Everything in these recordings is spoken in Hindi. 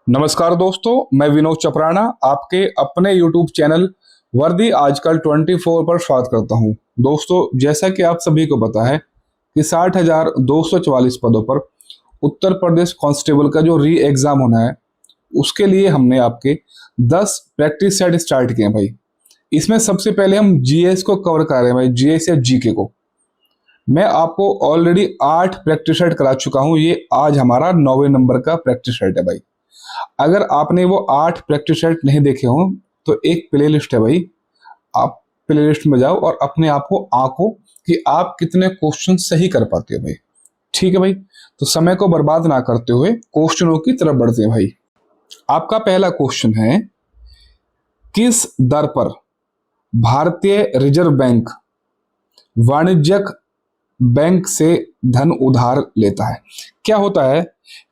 नमस्कार दोस्तों, मैं विनोद चपराना आपके अपने YouTube चैनल वर्दी आजकल 24 पर स्वागत करता हूं। दोस्तों, जैसा कि आप सभी को पता है कि 60,244 पदों पर उत्तर प्रदेश कांस्टेबल का जो री एग्जाम होना है, उसके लिए हमने आपके 10 प्रैक्टिस सेट स्टार्ट किए हैं भाई। इसमें सबसे पहले हम जीएस को कवर कर रहे हैं भाई, जीएस या जीके को। मैं आपको ऑलरेडी 8 प्रैक्टिस सेट करा चुका हूं। ये आज हमारा 9वें नंबर का प्रैक्टिस सेट है भाई। अगर आपने वो 8 प्रैक्टिस सेट नहीं देखे हों तो एक प्लेलिस्ट है भाई, आप प्लेलिस्ट में जाओ और अपने आप को आंको कि आप कितने क्वेश्चन सही कर पाते हो भाई। ठीक है भाई, तो समय को बर्बाद ना करते हुए क्वेश्चनों की तरफ बढ़ते हैं भाई। आपका पहला क्वेश्चन है, किस दर पर भारतीय रिजर्व बैंक वाणिज्यिक बैंक से धन उधार लेता है? क्या होता है,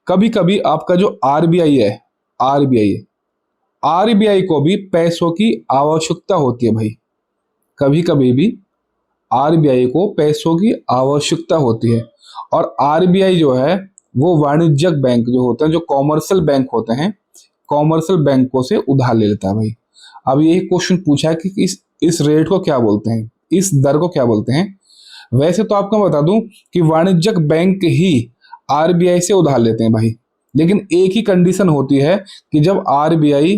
कभी कभी आपका जो आरबीआई है, आरबीआई आरबीआई को भी पैसों की आवश्यकता होती है भाई। कभी कभी भी आरबीआई को पैसों की आवश्यकता होती है और आरबीआई जो है वो वाणिज्यिक बैंक जो होते हैं, जो कॉमर्शियल बैंक होते हैं, कॉमर्शियल बैंकों से उधार ले लेता है भाई। अब ये क्वेश्चन पूछा है कि इस रेट को क्या बोलते हैं, इस दर को क्या बोलते हैं। वैसे तो आपको बता दूं कि वाणिज्यिक बैंक ही आरबीआई से उधार लेते हैं भाई, लेकिन एक ही कंडीशन होती है कि जब आरबीआई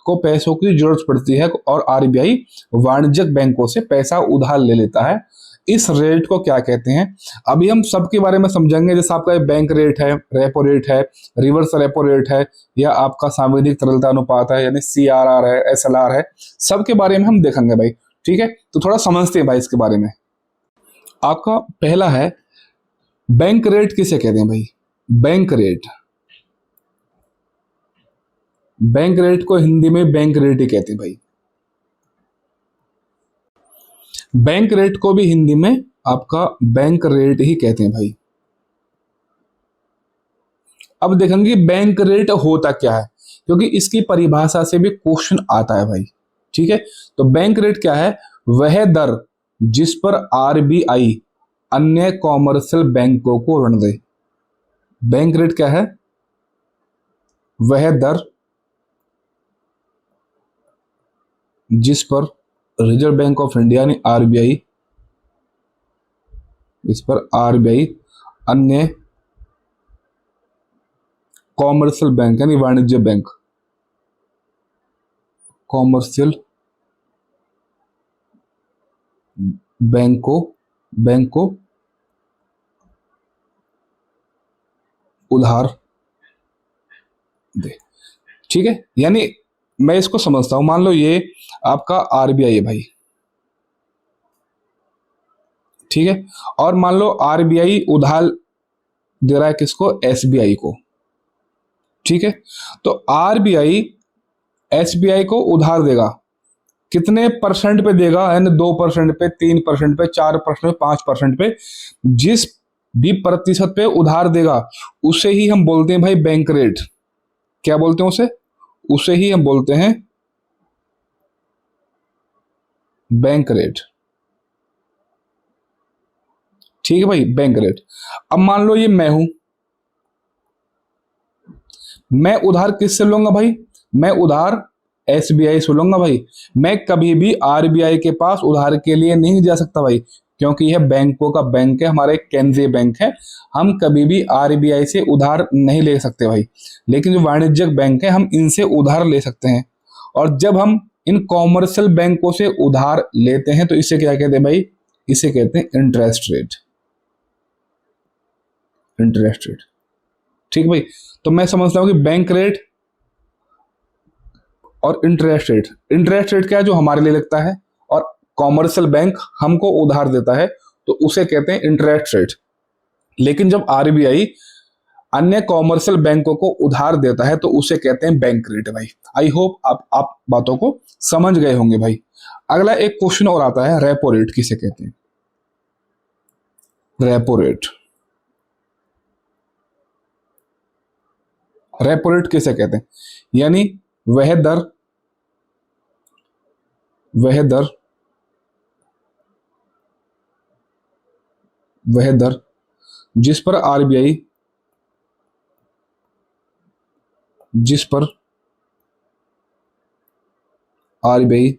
को पैसों की जरूरत पड़ती है और आरबीआई वाणिज्यिक बैंकों से पैसा उधार ले लेता है। इस रेट को क्या कहते हैं, अभी हम सबके बारे में समझेंगे। जैसे आपका बैंक रेट है, रेपो रेट है, रिवर्स रेपो रेट है, या आपका सांविधिक तरलता अनुपात है यानी सीआरआर है, एसएलआर है, सबके बारे में हम देखेंगे भाई। ठीक है, तो थोड़ा समझते हैं भाई इसके बारे में। आपका पहला है, बैंक रेट किसे कहते हैं भाई? बैंक रेट, बैंक रेट को हिंदी में बैंक रेट ही कहते हैं भाई। बैंक रेट को भी हिंदी में आपका बैंक रेट ही कहते हैं भाई। अब देखेंगे बैंक रेट होता क्या है, क्योंकि इसकी परिभाषा से भी क्वेश्चन आता है भाई। ठीक है, तो बैंक रेट क्या है? वह दर जिस पर आरबीआई अन्य कॉमर्शियल बैंकों को ऋण दे। बैंक रेट क्या है? वह दर जिस पर रिजर्व बैंक ऑफ इंडिया यानी आरबीआई, इस पर आरबीआई अन्य कॉमर्शियल बैंक यानी वाणिज्य बैंक, कॉमर्शियल बैंक को उधार दे। ठीक है, यानी मैं इसको समझता हूं, मान लो ये आपका आरबीआई है भाई। ठीक है, और मान लो आरबीआई उधार दे रहा है किसको? एसबीआई को। ठीक है, तो आरबीआई एसबीआई को उधार देगा, कितने परसेंट पे देगा? यानी 2% पे, 3% पे, 4% पे, 5% पे, जिस भी प्रतिशत पे उधार देगा उसे ही हम बोलते हैं भाई बैंक रेट। क्या बोलते हैं उसे? उसे ही हम बोलते हैं बैंक रेट। ठीक है भाई, बैंक रेट। अब मान लो ये मैं हूं, मैं उधार किससे लूंगा भाई? मैं उधार एसबीआई से लूंगा भाई। मैं कभी भी आरबीआई के पास उधार के लिए नहीं जा सकता भाई, क्योंकि यह बैंकों का बैंक है, हमारा एक केंद्रीय बैंक है। हम कभी भी आरबीआई से उधार नहीं ले सकते भाई, लेकिन जो वाणिज्यिक बैंक है हम इनसे उधार ले सकते हैं। और जब हम इन कॉमर्शियल बैंकों से उधार लेते हैं तो इसे क्या कहते हैं भाई? इसे कहते हैं इंटरेस्ट रेट। Interest rate. ठीक भाई, तो मैं समझता हूं कि बैंक रेट और इंटरेस्ट रेट, इंटरेस्ट रेट क्या है? जो हमारे लिए लगता है, और कॉमर्शियल बैंक हमको उधार देता है तो उसे कहते हैं इंटरेस्ट रेट। लेकिन जब आरबीआई अन्य कॉमर्शियल बैंकों को उधार देता है तो उसे कहते हैं बैंक रेट भाई। आई होप आप बातों को समझ गए होंगे भाई। अगला एक क्वेश्चन और आता है, रेपो रेट किसे कहते हैं? रेपो रेट, रेपो रेट किसे कहते हैं? यानी वह दर, वह दर वह दर जिस पर आरबीआई जिस पर आरबीआई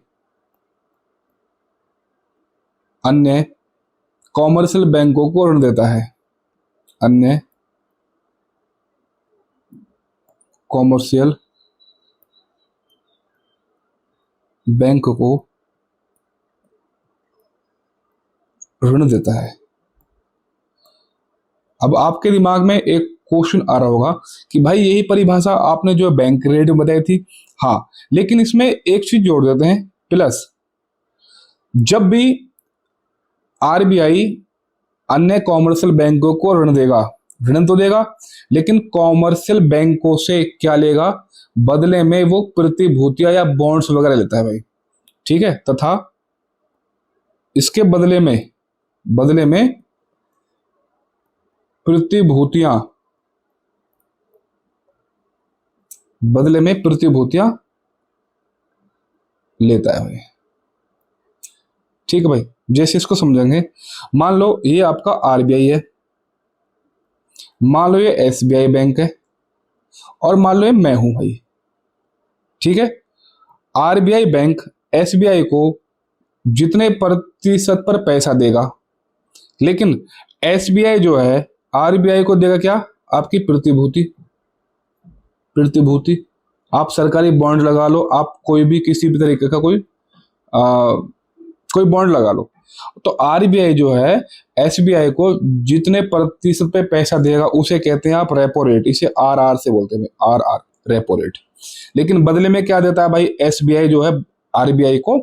अन्य कॉमर्शियल बैंकों को ऋण देता है, अन्य कॉमर्शियल बैंक को ऋण देता है। अब आपके दिमाग में एक क्वेश्चन आ रहा होगा कि भाई यही परिभाषा आपने जो बैंक क्रेडिट में बताई थी। हाँ, लेकिन इसमें एक चीज जोड़ देते हैं, प्लस जब भी आरबीआई अन्य कॉमर्शियल बैंकों को ऋण देगा, ऋण तो देगा लेकिन कॉमर्शियल बैंकों से क्या लेगा, बदले में वो प्रतिभूतियां या बॉन्ड्स वगैरह लेता है भाई। ठीक है, तथा इसके बदले में प्रतिभूतियां लेता है भाई। ठीक है भाई, जैसे इसको समझेंगे, मान लो ये आपका आरबीआई है, मान लो ये एसबीआई बैंक है, और मान लो ये मैं हूं भाई। ठीक है, आरबीआई बैंक एसबीआई को जितने प्रतिशत पर पैसा देगा, लेकिन एसबीआई जो है आरबीआई को देगा क्या, आपकी प्रतिभूति। आप सरकारी बॉन्ड लगा लो, आप कोई भी किसी भी तरीके का कोई बॉन्ड लगा लो, तो आरबीआई जो है एसबीआई को जितने प्रतिशत पे पैसा देगा उसे कहते हैं आप रेपो रेट, इसे आरआर से बोलते हैं, आरआर रेपो रेट। लेकिन बदले में क्या देता है भाई, एसबीआई जो है आरबीआई को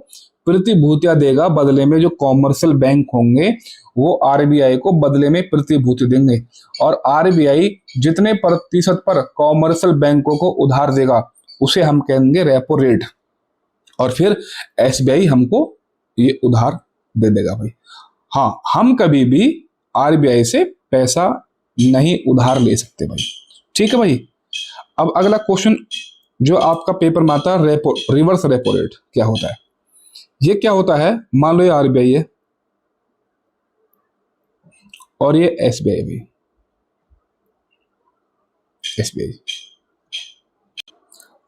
प्रतिभूतियां देगा, बदले में जो कॉमर्शियल बैंक होंगे वो आरबीआई को बदले में प्रतिभूति देंगे, और आरबीआई जितने प्रतिशत पर कॉमर्शियल बैंकों को उधार देगा उसे हम कहेंगे रेपो रेट, और फिर एसबीआई हमको ये उधार दे देगा भाई। हाँ, हम कभी भी आरबीआई से पैसा नहीं उधार ले सकते भाई। ठीक है भाई, अब अगला क्वेश्चन जो आपका पेपर में आता है, रिवर्स रेपो रेट क्या होता है। ये क्या होता है, मान लो ये आरबीआई है और ये एसबीआई भी, एसबीआई।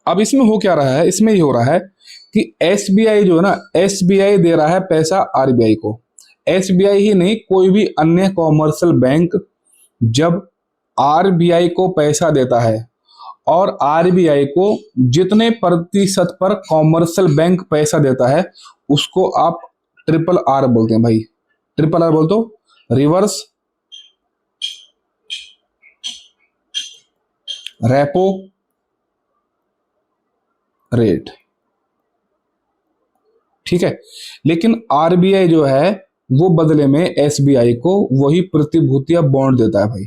अब इसमें हो क्या रहा है, इसमें ये हो रहा है कि एसबीआई जो है ना, एसबीआई दे रहा है पैसा आरबीआई को। एसबीआई ही नहीं, कोई भी अन्य कॉमर्शियल बैंक जब आरबीआई को पैसा देता है और आरबीआई को जितने प्रतिशत पर कॉमर्शियल बैंक पैसा देता है उसको आप ट्रिपल आर बोलते हैं भाई। ट्रिपल आर बोल दो, रिवर्स रेपो रेट। ठीक है, लेकिन आरबीआई जो है वो बदले में एसबीआई को वही प्रतिभूतियां बॉन्ड देता है भाई,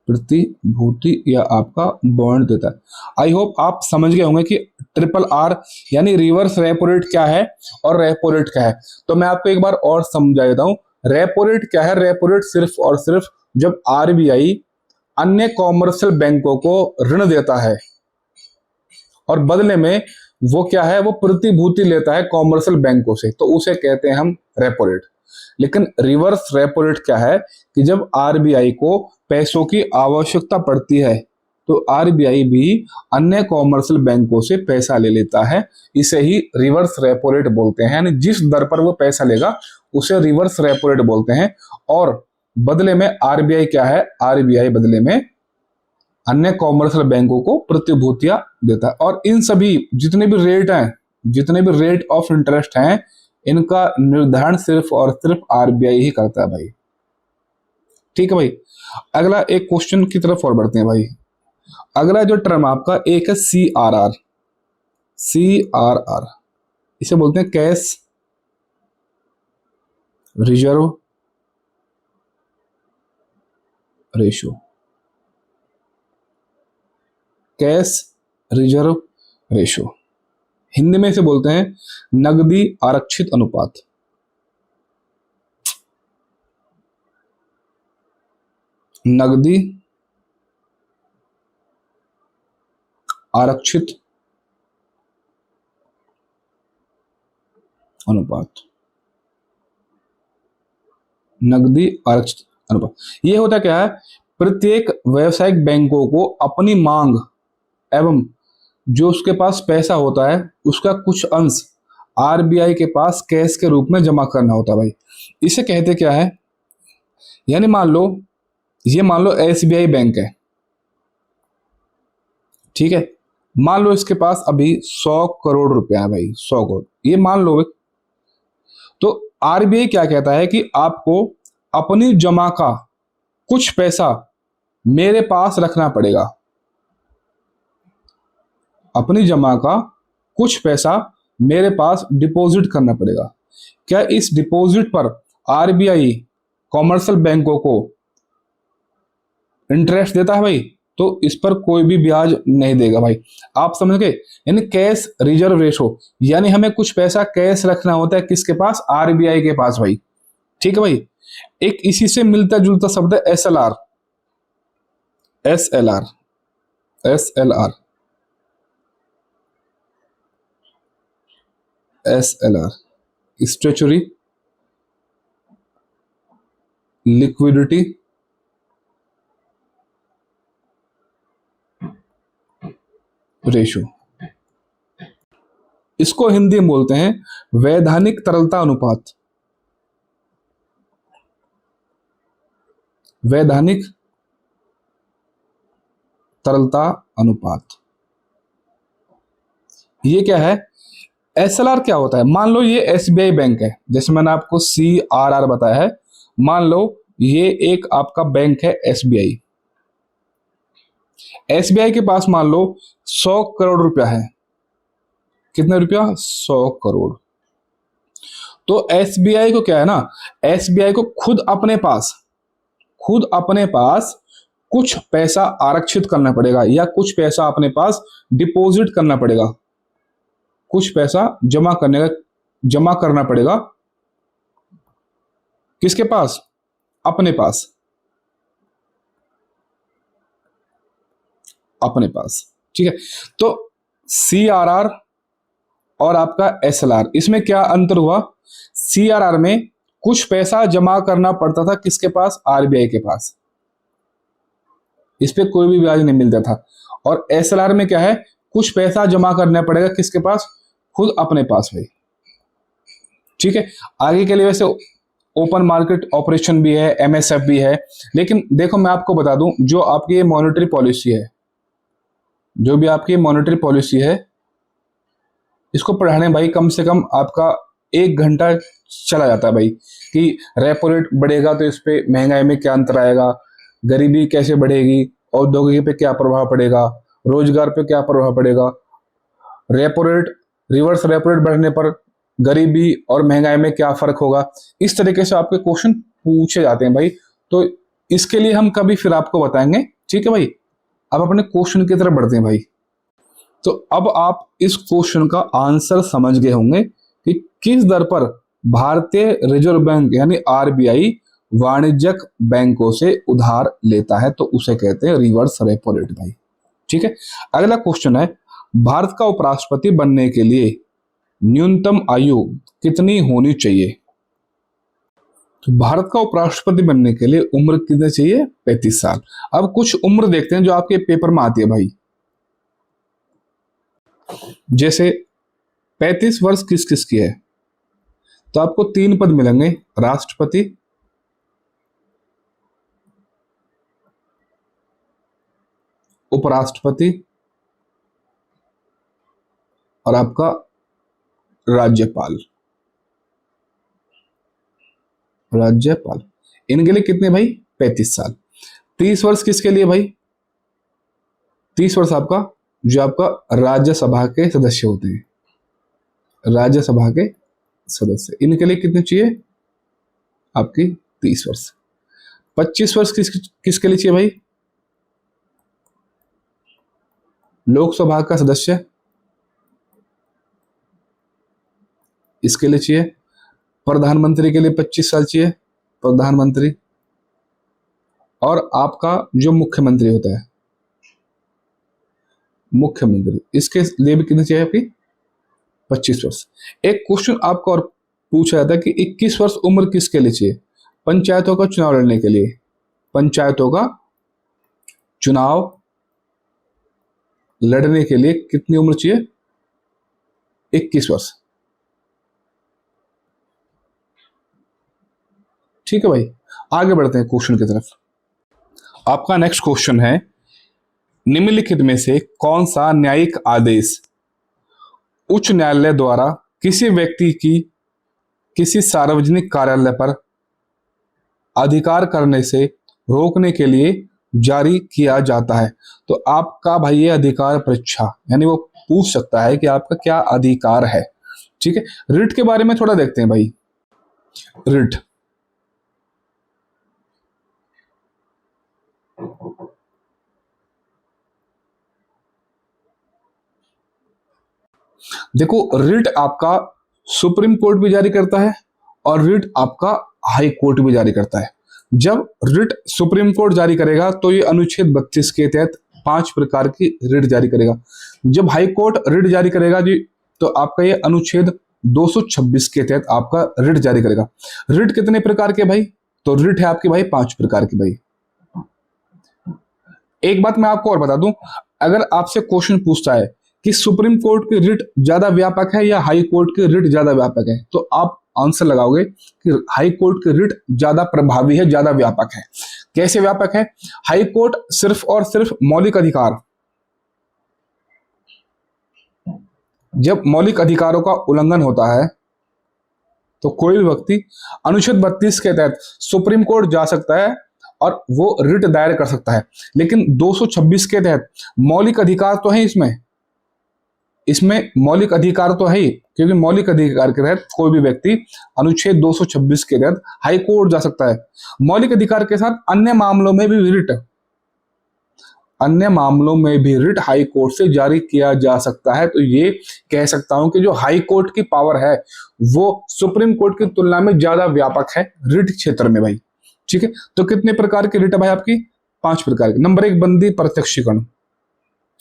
प्रतिभूति या आपका बॉन्ड देता है। आई होप आप समझ गए होंगे कि ट्रिपल आर यानी रिवर्स रेपो रेट क्या है और रेपो रेट क्या है। तो मैं आपको एक बार और समझा देता हूं, रेपो रेट क्या है। रेपो रेट सिर्फ और सिर्फ जब आरबीआई अन्य कॉमर्शियल बैंकों को ऋण देता है और बदले में वो क्या है, वो प्रतिभूति लेता है कॉमर्शियल बैंकों से, तो उसे कहते हैं हम रेपो रेट। लेकिन रिवर्स रेपो रेट क्या है कि जब आरबीआई को पैसों की आवश्यकता पड़ती है तो आरबीआई भी अन्य कॉमर्शियल बैंकों से पैसा ले लेता है, इसे ही रिवर्स रेपो रेट बोलते हैं। यानी जिस दर पर वो पैसा लेगा उसे रिवर्स रेपो रेट बोलते हैं, और बदले में आरबीआई क्या है, आरबीआई बदले में अन्य कॉमर्शियल बैंकों को प्रतिभूतियां देता है। और इन सभी जितने भी रेट हैं, जितने भी रेट ऑफ इंटरेस्ट हैं, इनका निर्धारण सिर्फ और सिर्फ आरबीआई ही करता है भाई। ठीक है भाई, अगला एक क्वेश्चन की तरफ और बढ़ते हैं भाई। अगला जो टर्म आपका एक है सीआरआर। सीआरआर इसे बोलते हैं cash reserve ratio, cash reserve ratio. Hindi में इसे बोलते हैं नगदी आरक्षित अनुपात। नगदी आरक्षित अनुपात, नगदी आरक्षित अनुपात। ये होता क्या है, प्रत्येक व्यावसायिक बैंकों को अपनी मांग एवं जो उसके पास पैसा होता है उसका कुछ अंश आरबीआई के पास कैश के रूप में जमा करना होता है भाई। इसे कहते क्या है, यानी मान लो एसबीआई बैंक है, ठीक है। मान लो इसके पास अभी 100 करोड़ रुपया है भाई, 100 करोड़, ये मान लो। तो आरबीआई क्या कहता है कि आपको अपनी जमा का कुछ पैसा मेरे पास रखना पड़ेगा, अपनी जमा का कुछ पैसा मेरे पास डिपॉजिट करना पड़ेगा। क्या इस डिपॉजिट पर आरबीआई कॉमर्शियल बैंकों को इंटरेस्ट देता है भाई? तो इस पर कोई भी ब्याज नहीं देगा भाई। आप समझ गए, यानी कैश रिजर्व रेशो, यानी हमें कुछ पैसा कैश रखना होता है किसके पास? आरबीआई के पास भाई, ठीक है भाई। एक इसी से मिलता जुलता शब्द है SLR, SLR, SLR, SLR, statutory liquidity ratio, इसको हिंदी में बोलते हैं वैधानिक तरलता अनुपात, वैधानिक तरलता अनुपात। ये क्या है? एसएलआर क्या होता है? मान लो ये एसबीआई बैंक है, जैसे मैंने आपको सीआरआर बताया है। मान लो ये एक आपका बैंक है एसबीआई, एसबीआई के पास मान लो 100 करोड़ रुपया है। कितना रुपया? 100 करोड़। तो एसबीआई को क्या है ना, एसबीआई को खुद अपने पास कुछ पैसा आरक्षित करना पड़ेगा, या कुछ पैसा अपने पास डिपॉजिट करना पड़ेगा, कुछ पैसा जमा करना पड़ेगा। किसके पास? अपने पास, अपने पास, ठीक है। तो सीआरआर और आपका एसएलआर, इसमें क्या अंतर हुआ? सीआरआर में कुछ पैसा जमा करना पड़ता था किसके पास? आरबीआई के पास, इस पे कोई भी ब्याज नहीं मिलता था। और एसएलआर में क्या है? कुछ पैसा जमा करना पड़ेगा किसके पास? खुद अपने पास भाई, ठीक है। आगे के लिए वैसे ओपन मार्केट ऑपरेशन भी है, एमएसएफ भी है। लेकिन देखो मैं आपको बता दूं, जो आपकी मॉनेटरी पॉलिसी है, जो भी आपकी मॉनेटरी पॉलिसी है, इसको पढ़ाने भाई कम से कम आपका 1 घंटा चला जाता है भाई। कि रेपो रेट बढ़ेगा तो इस पे महंगाई में क्या अंतर आएगा, गरीबी कैसे बढ़ेगी, औद्योगिक पे क्या प्रभाव पड़ेगा, रोजगार पे क्या प्रभाव पड़ेगा, repo rate, reverse repo rate बढ़ने पर गरीबी और महंगाई में क्या फर्क होगा। इस तरीके से आपके क्वेश्चन पूछे जाते हैं भाई। तो इसके लिए हम कभी फिर आपको बताएंगे, ठीक है भाई। अब अपने क्वेश्चन की तरफ बढ़ते हैं भाई। तो अब आप इस क्वेश्चन का आंसर समझ गए होंगे कि किस दर पर भारतीय रिजर्व बैंक यानी आरबीआई वाणिज्यिक बैंकों से उधार लेता है, तो उसे कहते हैं रिवर्स रेपो रेट भाई, ठीक है। अगला क्वेश्चन है, भारत का उपराष्ट्रपति बनने के लिए न्यूनतम आयु कितनी होनी चाहिए? तो भारत का उपराष्ट्रपति बनने के लिए उम्र कितनी चाहिए? 35 साल। अब कुछ उम्र देखते हैं जो आपके पेपर में आती है भाई। जैसे 35 वर्ष किस किस की है? तो आपको 3 पद मिलेंगे, राष्ट्रपति, उपराष्ट्रपति और आपका राज्यपाल। राज्यपाल इनके लिए कितने भाई? 35 साल। 30 वर्ष किसके लिए भाई? 30 वर्ष आपका जो आपका राज्यसभा के सदस्य होते हैं, राज्यसभा के सदस्य, इनके लिए कितने चाहिए? आपकी 30 वर्ष। 25 वर्ष किसके लिए चाहिए भाई? लोकसभा का सदस्य, इसके लिए चाहिए। प्रधानमंत्री के लिए 25 साल चाहिए, प्रधानमंत्री। और आपका जो मुख्यमंत्री होता है, मुख्यमंत्री, इसके लिए भी कितने चाहिए आपकी? 25 वर्ष। एक क्वेश्चन आपको और पूछा जाता है कि 21 वर्ष उम्र किसके लिए चाहिए? पंचायतों का चुनाव लड़ने के लिए, पंचायतों का चुनाव लड़ने के लिए कितनी उम्र चाहिए? 21 वर्ष। ठीक है भाई, आगे बढ़ते हैं क्वेश्चन की तरफ। आपका नेक्स्ट क्वेश्चन है, निम्नलिखित में से कौन सा न्यायिक आदेश उच्च न्यायालय द्वारा किसी व्यक्ति की किसी सार्वजनिक कार्यालय पर अधिकार करने से रोकने के लिए जारी किया जाता है? तो आपका भाई ये अधिकार परीक्षा, यानी वो पूछ सकता है कि आपका क्या अधिकार है। ठीक है, रिट के बारे में थोड़ा देखते हैं भाई। रिट, देखो रिट आपका सुप्रीम कोर्ट भी जारी करता है और रिट आपका हाई कोर्ट भी जारी करता है। जब रिट सुप्रीम कोर्ट जारी करेगा तो ये अनुच्छेद 32 के तहत 5 प्रकार की रिट जारी करेगा। जब हाई कोर्ट रिट जारी करेगा जी तो आपका ये अनुच्छेद 226 के तहत आपका रिट जारी करेगा। रिट कितने प्रकार के भाई? तो रिट है आपकी भाई 5 प्रकार की भाई। एक बात मैं आपको और बता दूं, अगर आपसे क्वेश्चन पूछता है कि सुप्रीम कोर्ट की रिट ज्यादा व्यापक है या हाई कोर्ट की रिट ज्यादा व्यापक है, तो आप आंसर लगाओगे कि हाई कोर्ट की रिट ज्यादा प्रभावी है, ज्यादा व्यापक है। कैसे व्यापक है? हाई कोर्ट सिर्फ और सिर्फ मौलिक अधिकार, जब मौलिक अधिकारों का उल्लंघन होता है तो कोई भी व्यक्ति अनुच्छेद 32 के तहत सुप्रीम कोर्ट जा सकता है और वो रिट दायर कर सकता है। लेकिन 226 के तहत मौलिक अधिकार तो है, इसमें मौलिक अधिकार तो है ही, क्योंकि मौलिक अधिकार के तहत कोई भी व्यक्ति अनुच्छेद 226 के तहत हाई कोर्ट जा सकता है। मौलिक अधिकार के साथ अन्य मामलों में भी रिट हाई कोर्ट से जारी किया जा सकता है। तो ये कह सकता हूं कि जो हाई कोर्ट की पावर है वो सुप्रीम कोर्ट की तुलना में ज्यादा व्यापक है रिट क्षेत्र में भाई। ठीक है, तो कितने प्रकार की रिट है भाई आपकी? 5 प्रकार की। नंबर 1 बंदी प्रत्यक्षीकरण,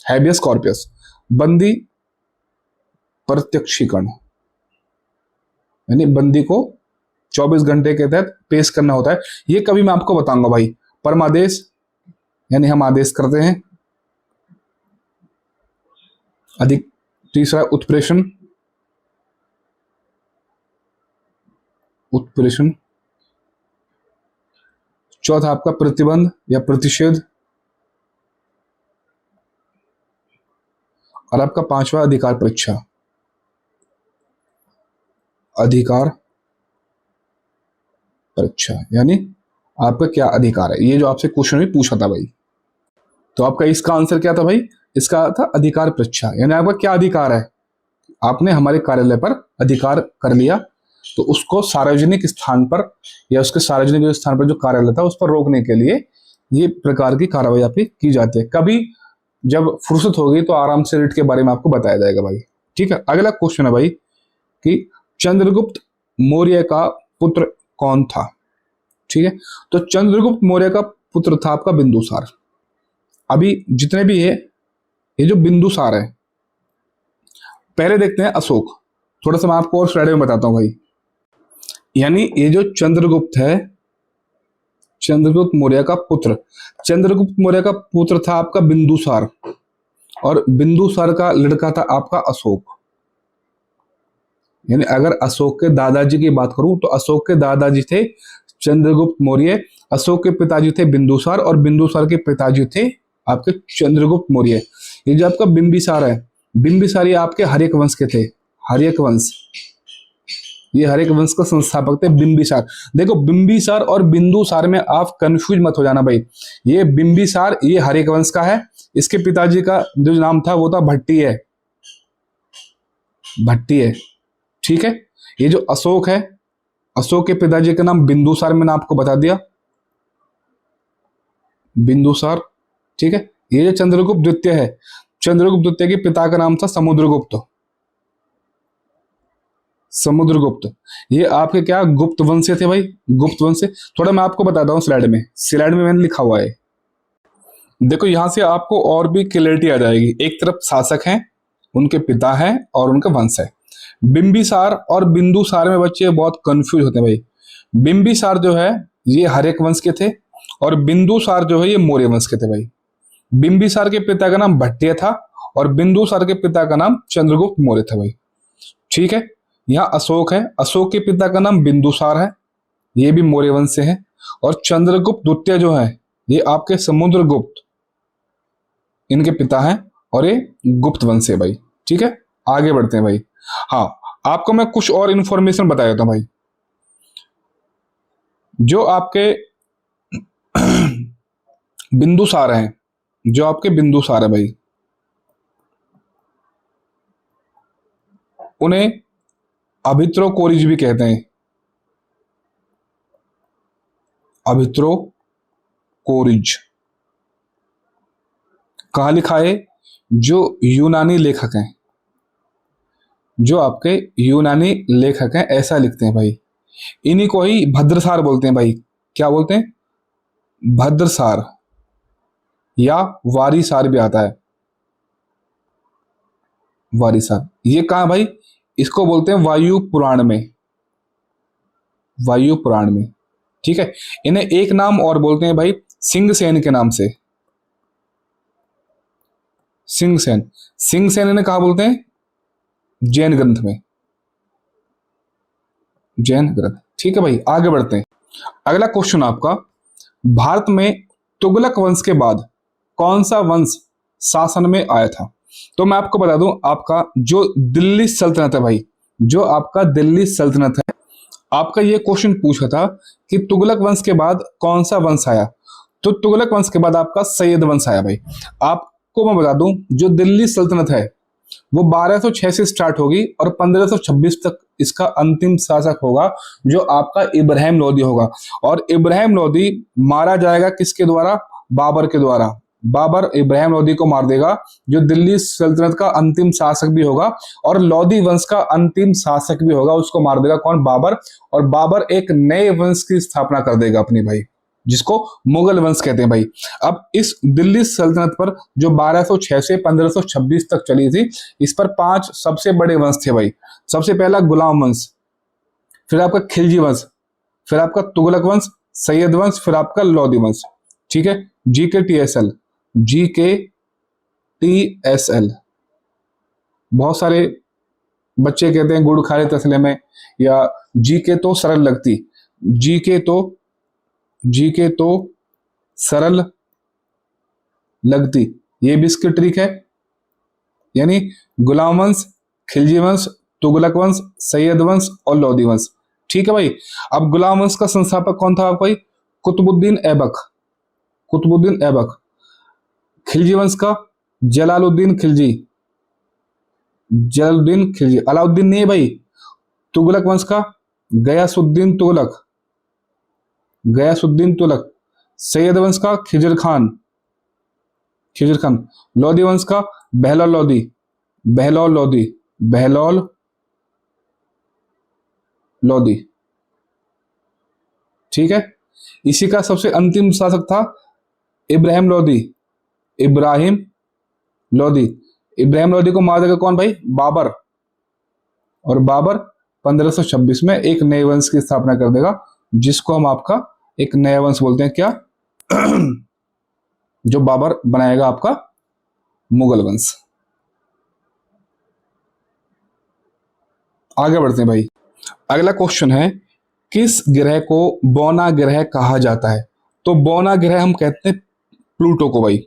हैबियस कॉर्पस। बंदी प्रत्यक्षीकरण यानी बंदी को 24 घंटे के तहत पेश करना होता है। ये कभी मैं आपको बताऊंगा भाई। परमादेश यानी हम आदेश करते हैं। अधिक तीसरा उत्प्रेषण, चौथा आपका प्रतिबंध या प्रतिषेध, और आपका 5वां अधिकार परीक्षा। अधिकार परीक्षा यानी आपका क्या अधिकार है, ये जो आपसे क्वेश्चन में पूछा था भाई। तो आपका इसका आंसर क्या था भाई? इसका था अधिकार परीक्षा, यानी आपका क्या अधिकार है। आपने हमारे कार्यालय पर अधिकार कर लिया तो उसको सार्वजनिक स्थान पर या उसके सार्वजनिक स्थान पर जो कार्यालय था उस पर रोकने के लिए ये प्रकार की कार्रवाई आप की जाती है। कभी जब फुर्सत होगी तो आराम से रिट के बारे में आपको बताया जाएगा भाई। ठीक है, अगला क्वेश्चन है भाई कि चंद्रगुप्त मौर्य का पुत्र कौन था? ठीक है, तो चंद्रगुप्त मौर्य का पुत्र था आपका बिंदुसार। अभी जितने भी है ये जो बिंदुसार है, पहले देखते हैं अशोक। थोड़ा सा मैं आपको और स्लाइड में बताता हूं भाई। यानी ये जो चंद्रगुप्त है, चंद्रगुप्त मौर्य का पुत्र, चंद्रगुप्त मौर्य का पुत्र था आपका बिंदुसार और बिंदुसार का लड़का था आपका अशोक। यानी अगर अशोक के दादाजी की बात करूं तो अशोक के दादाजी थे चंद्रगुप्त मौर्य, अशोक के पिताजी थे बिंदुसार और बिंदुसार के पिताजी थे आपके चंद्रगुप्त मौर्य। ये जो आपका बिंबिसार है, बिंबिसार ये आपके हर्यक वंश के थे। हर्यक वंश, ये हर्यक वंश का संस्थापक थे बिंबिसार। देखो बिंबिसार और बिंदुसार में आप कंफ्यूज मत हो जाना भाई। ये बिंबिसार ये हर्यक वंश का है, इसके पिताजी का जो नाम था वो था भट्टिय, भट्टिय। ठीक है, ये जो अशोक है, अशोक के पिताजी का नाम बिंदुसार मैंने आपको बता दिया, बिंदुसार। ठीक है, ये जो चंद्रगुप्त द्वितीय है, चंद्रगुप्त द्वितीय के पिता का नाम था समुद्रगुप्त, समुद्रगुप्त। ये आपके क्या गुप्त वंश थे भाई, गुप्त वंश। थोड़ा मैं आपको बताता हूँ स्लाइड में मैंने लिखा हुआ है। देखो यहां से आपको और भी क्लैरिटी आ जाएगी। एक तरफ शासक हैं, उनके पिता हैं और उनका वंश है। बिंबिसार और बिंदुसार में बच्चे बहुत कंफ्यूज होते हैं भाई। बिंबिसार जो है ये हर्यक वंश के थे और बिंदुसार जो है ये मौर्य वंश के थे भाई। बिंबिसार के पिता का नाम भट्टिय था और बिंदुसार के पिता का नाम चंद्रगुप्त मौर्य था भाई। ठीक है, यहाँ अशोक है, अशोक के पिता का नाम बिंदुसार है, ये भी मौर्य वंश से है। और चंद्रगुप्त द्वितीय जो है ये आपके समुद्रगुप्त इनके पिता हैं और ये गुप्त वंश है भाई। ठीक है, आगे बढ़ते हैं भाई। हाँ, आपको मैं कुछ और इंफॉर्मेशन बता देता हूं भाई। जो आपके बिंदुसार हैं, जो आपके बिंदुसार है भाई, उन्हें अभित्रो कोरिज भी कहते हैं। अभित्रो कोरिज कहाँ लिखा है? जो यूनानी लेखक हैं, जो आपके यूनानी लेखक हैं ऐसा लिखते हैं भाई। इन्हीं को ही भद्रसार बोलते हैं भाई। क्या बोलते हैं? भद्रसार या वारीसार भी आता है। वारीसार ये कहाँ भाई? इसको बोलते हैं वायु पुराण में, वायु पुराण में। ठीक है, इन्हें एक नाम और बोलते हैं भाई, सिंहसेन के नाम से। सिंहसेन, सिंहसेन इन्हें कहा बोलते हैं? जैन ग्रंथ में, जैन ग्रंथ। ठीक है भाई, आगे बढ़ते हैं। अगला क्वेश्चन आपका, भारत में तुगलक वंश के बाद कौन सा वंश शासन में आया था? तो मैं आपको बता दूं, आपका जो दिल्ली सल्तनत है भाई, जो आपका दिल्ली सल्तनत है, आपका ये क्वेश्चन पूछा था कि तुगलक वंश के बाद कौन सा वंश आया। तो तुगलक वंश के बाद आपका सैयद वंश आया भाई। आपको मैं बता दूं, जो दिल्ली सल्तनत है वो 1206 से स्टार्ट होगी और 1526 तक इसका अंतिम शासक होगा जो आपका इब्राहिम लोदी होगा। और इब्राहिम लोदी मारा जाएगा किसके द्वारा? बाबर के द्वारा। बाबर इब्राहिम लोदी को मार देगा, जो दिल्ली सल्तनत का अंतिम शासक भी होगा और लोदी वंश का अंतिम शासक भी होगा। उसको मार देगा कौन? बाबर। और बाबर एक नए वंश की स्थापना कर देगा अपनी भाई, जिसको मुगल वंश कहते हैं भाई। अब इस दिल्ली सल्तनत पर जो 1206 से 1526 तक चली थी, इस पर 5 सबसे बड़े वंश थे भाई। सबसे पहला गुलाम वंश, फिर आपका खिलजी वंश, फिर आपका तुगलक वंश, सैयद वंश, फिर आपका लोदी वंश। ठीक है, GKTSL, GKTSL। बहुत सारे बच्चे कहते हैं गुड़ खा रहे तसले में, या जीके तो सरल लगती, जीके तो सरल लगती, ये भी इसकी ट्रिक है। यानी गुलाम वंश, खिलजी वंश, तुगलक वंश, सैयद वंश और लोदी वंश। ठीक है भाई। अब गुलाम वंश का संस्थापक कौन था भाई? कुतुबुद्दीन ऐबक, कुतुबुद्दीन ऐबक। खिलजी वंश का जलालुद्दीन खिलजी, जलालुद्दीन खिलजी। अलाउद्दीन नहीं है भाई। तुगलक वंश का गयासुद्दीन तुगलक, गयासुद्दीन तुगलक। सैयद वंश का खिजर खान, खिजर खान। लोदी वंश का बहलोल लोदी, बहलोल लोदी, बहलोल लोदी। ठीक है, इसी का सबसे अंतिम शासक था इब्राहिम लोदी, इब्राहिम लोदी। इब्राहिम लोदी को मार देगा कौन भाई? बाबर। और बाबर 1526 में एक नए वंश की स्थापना कर देगा, जिसको हम आपका एक नया वंश बोलते हैं। क्या? जो बाबर बनाएगा आपका मुगल वंश। आगे बढ़ते हैं भाई। अगला क्वेश्चन है, किस ग्रह को बौना ग्रह कहा जाता है? तो बौना ग्रह हम कहते हैं प्लूटो को भाई।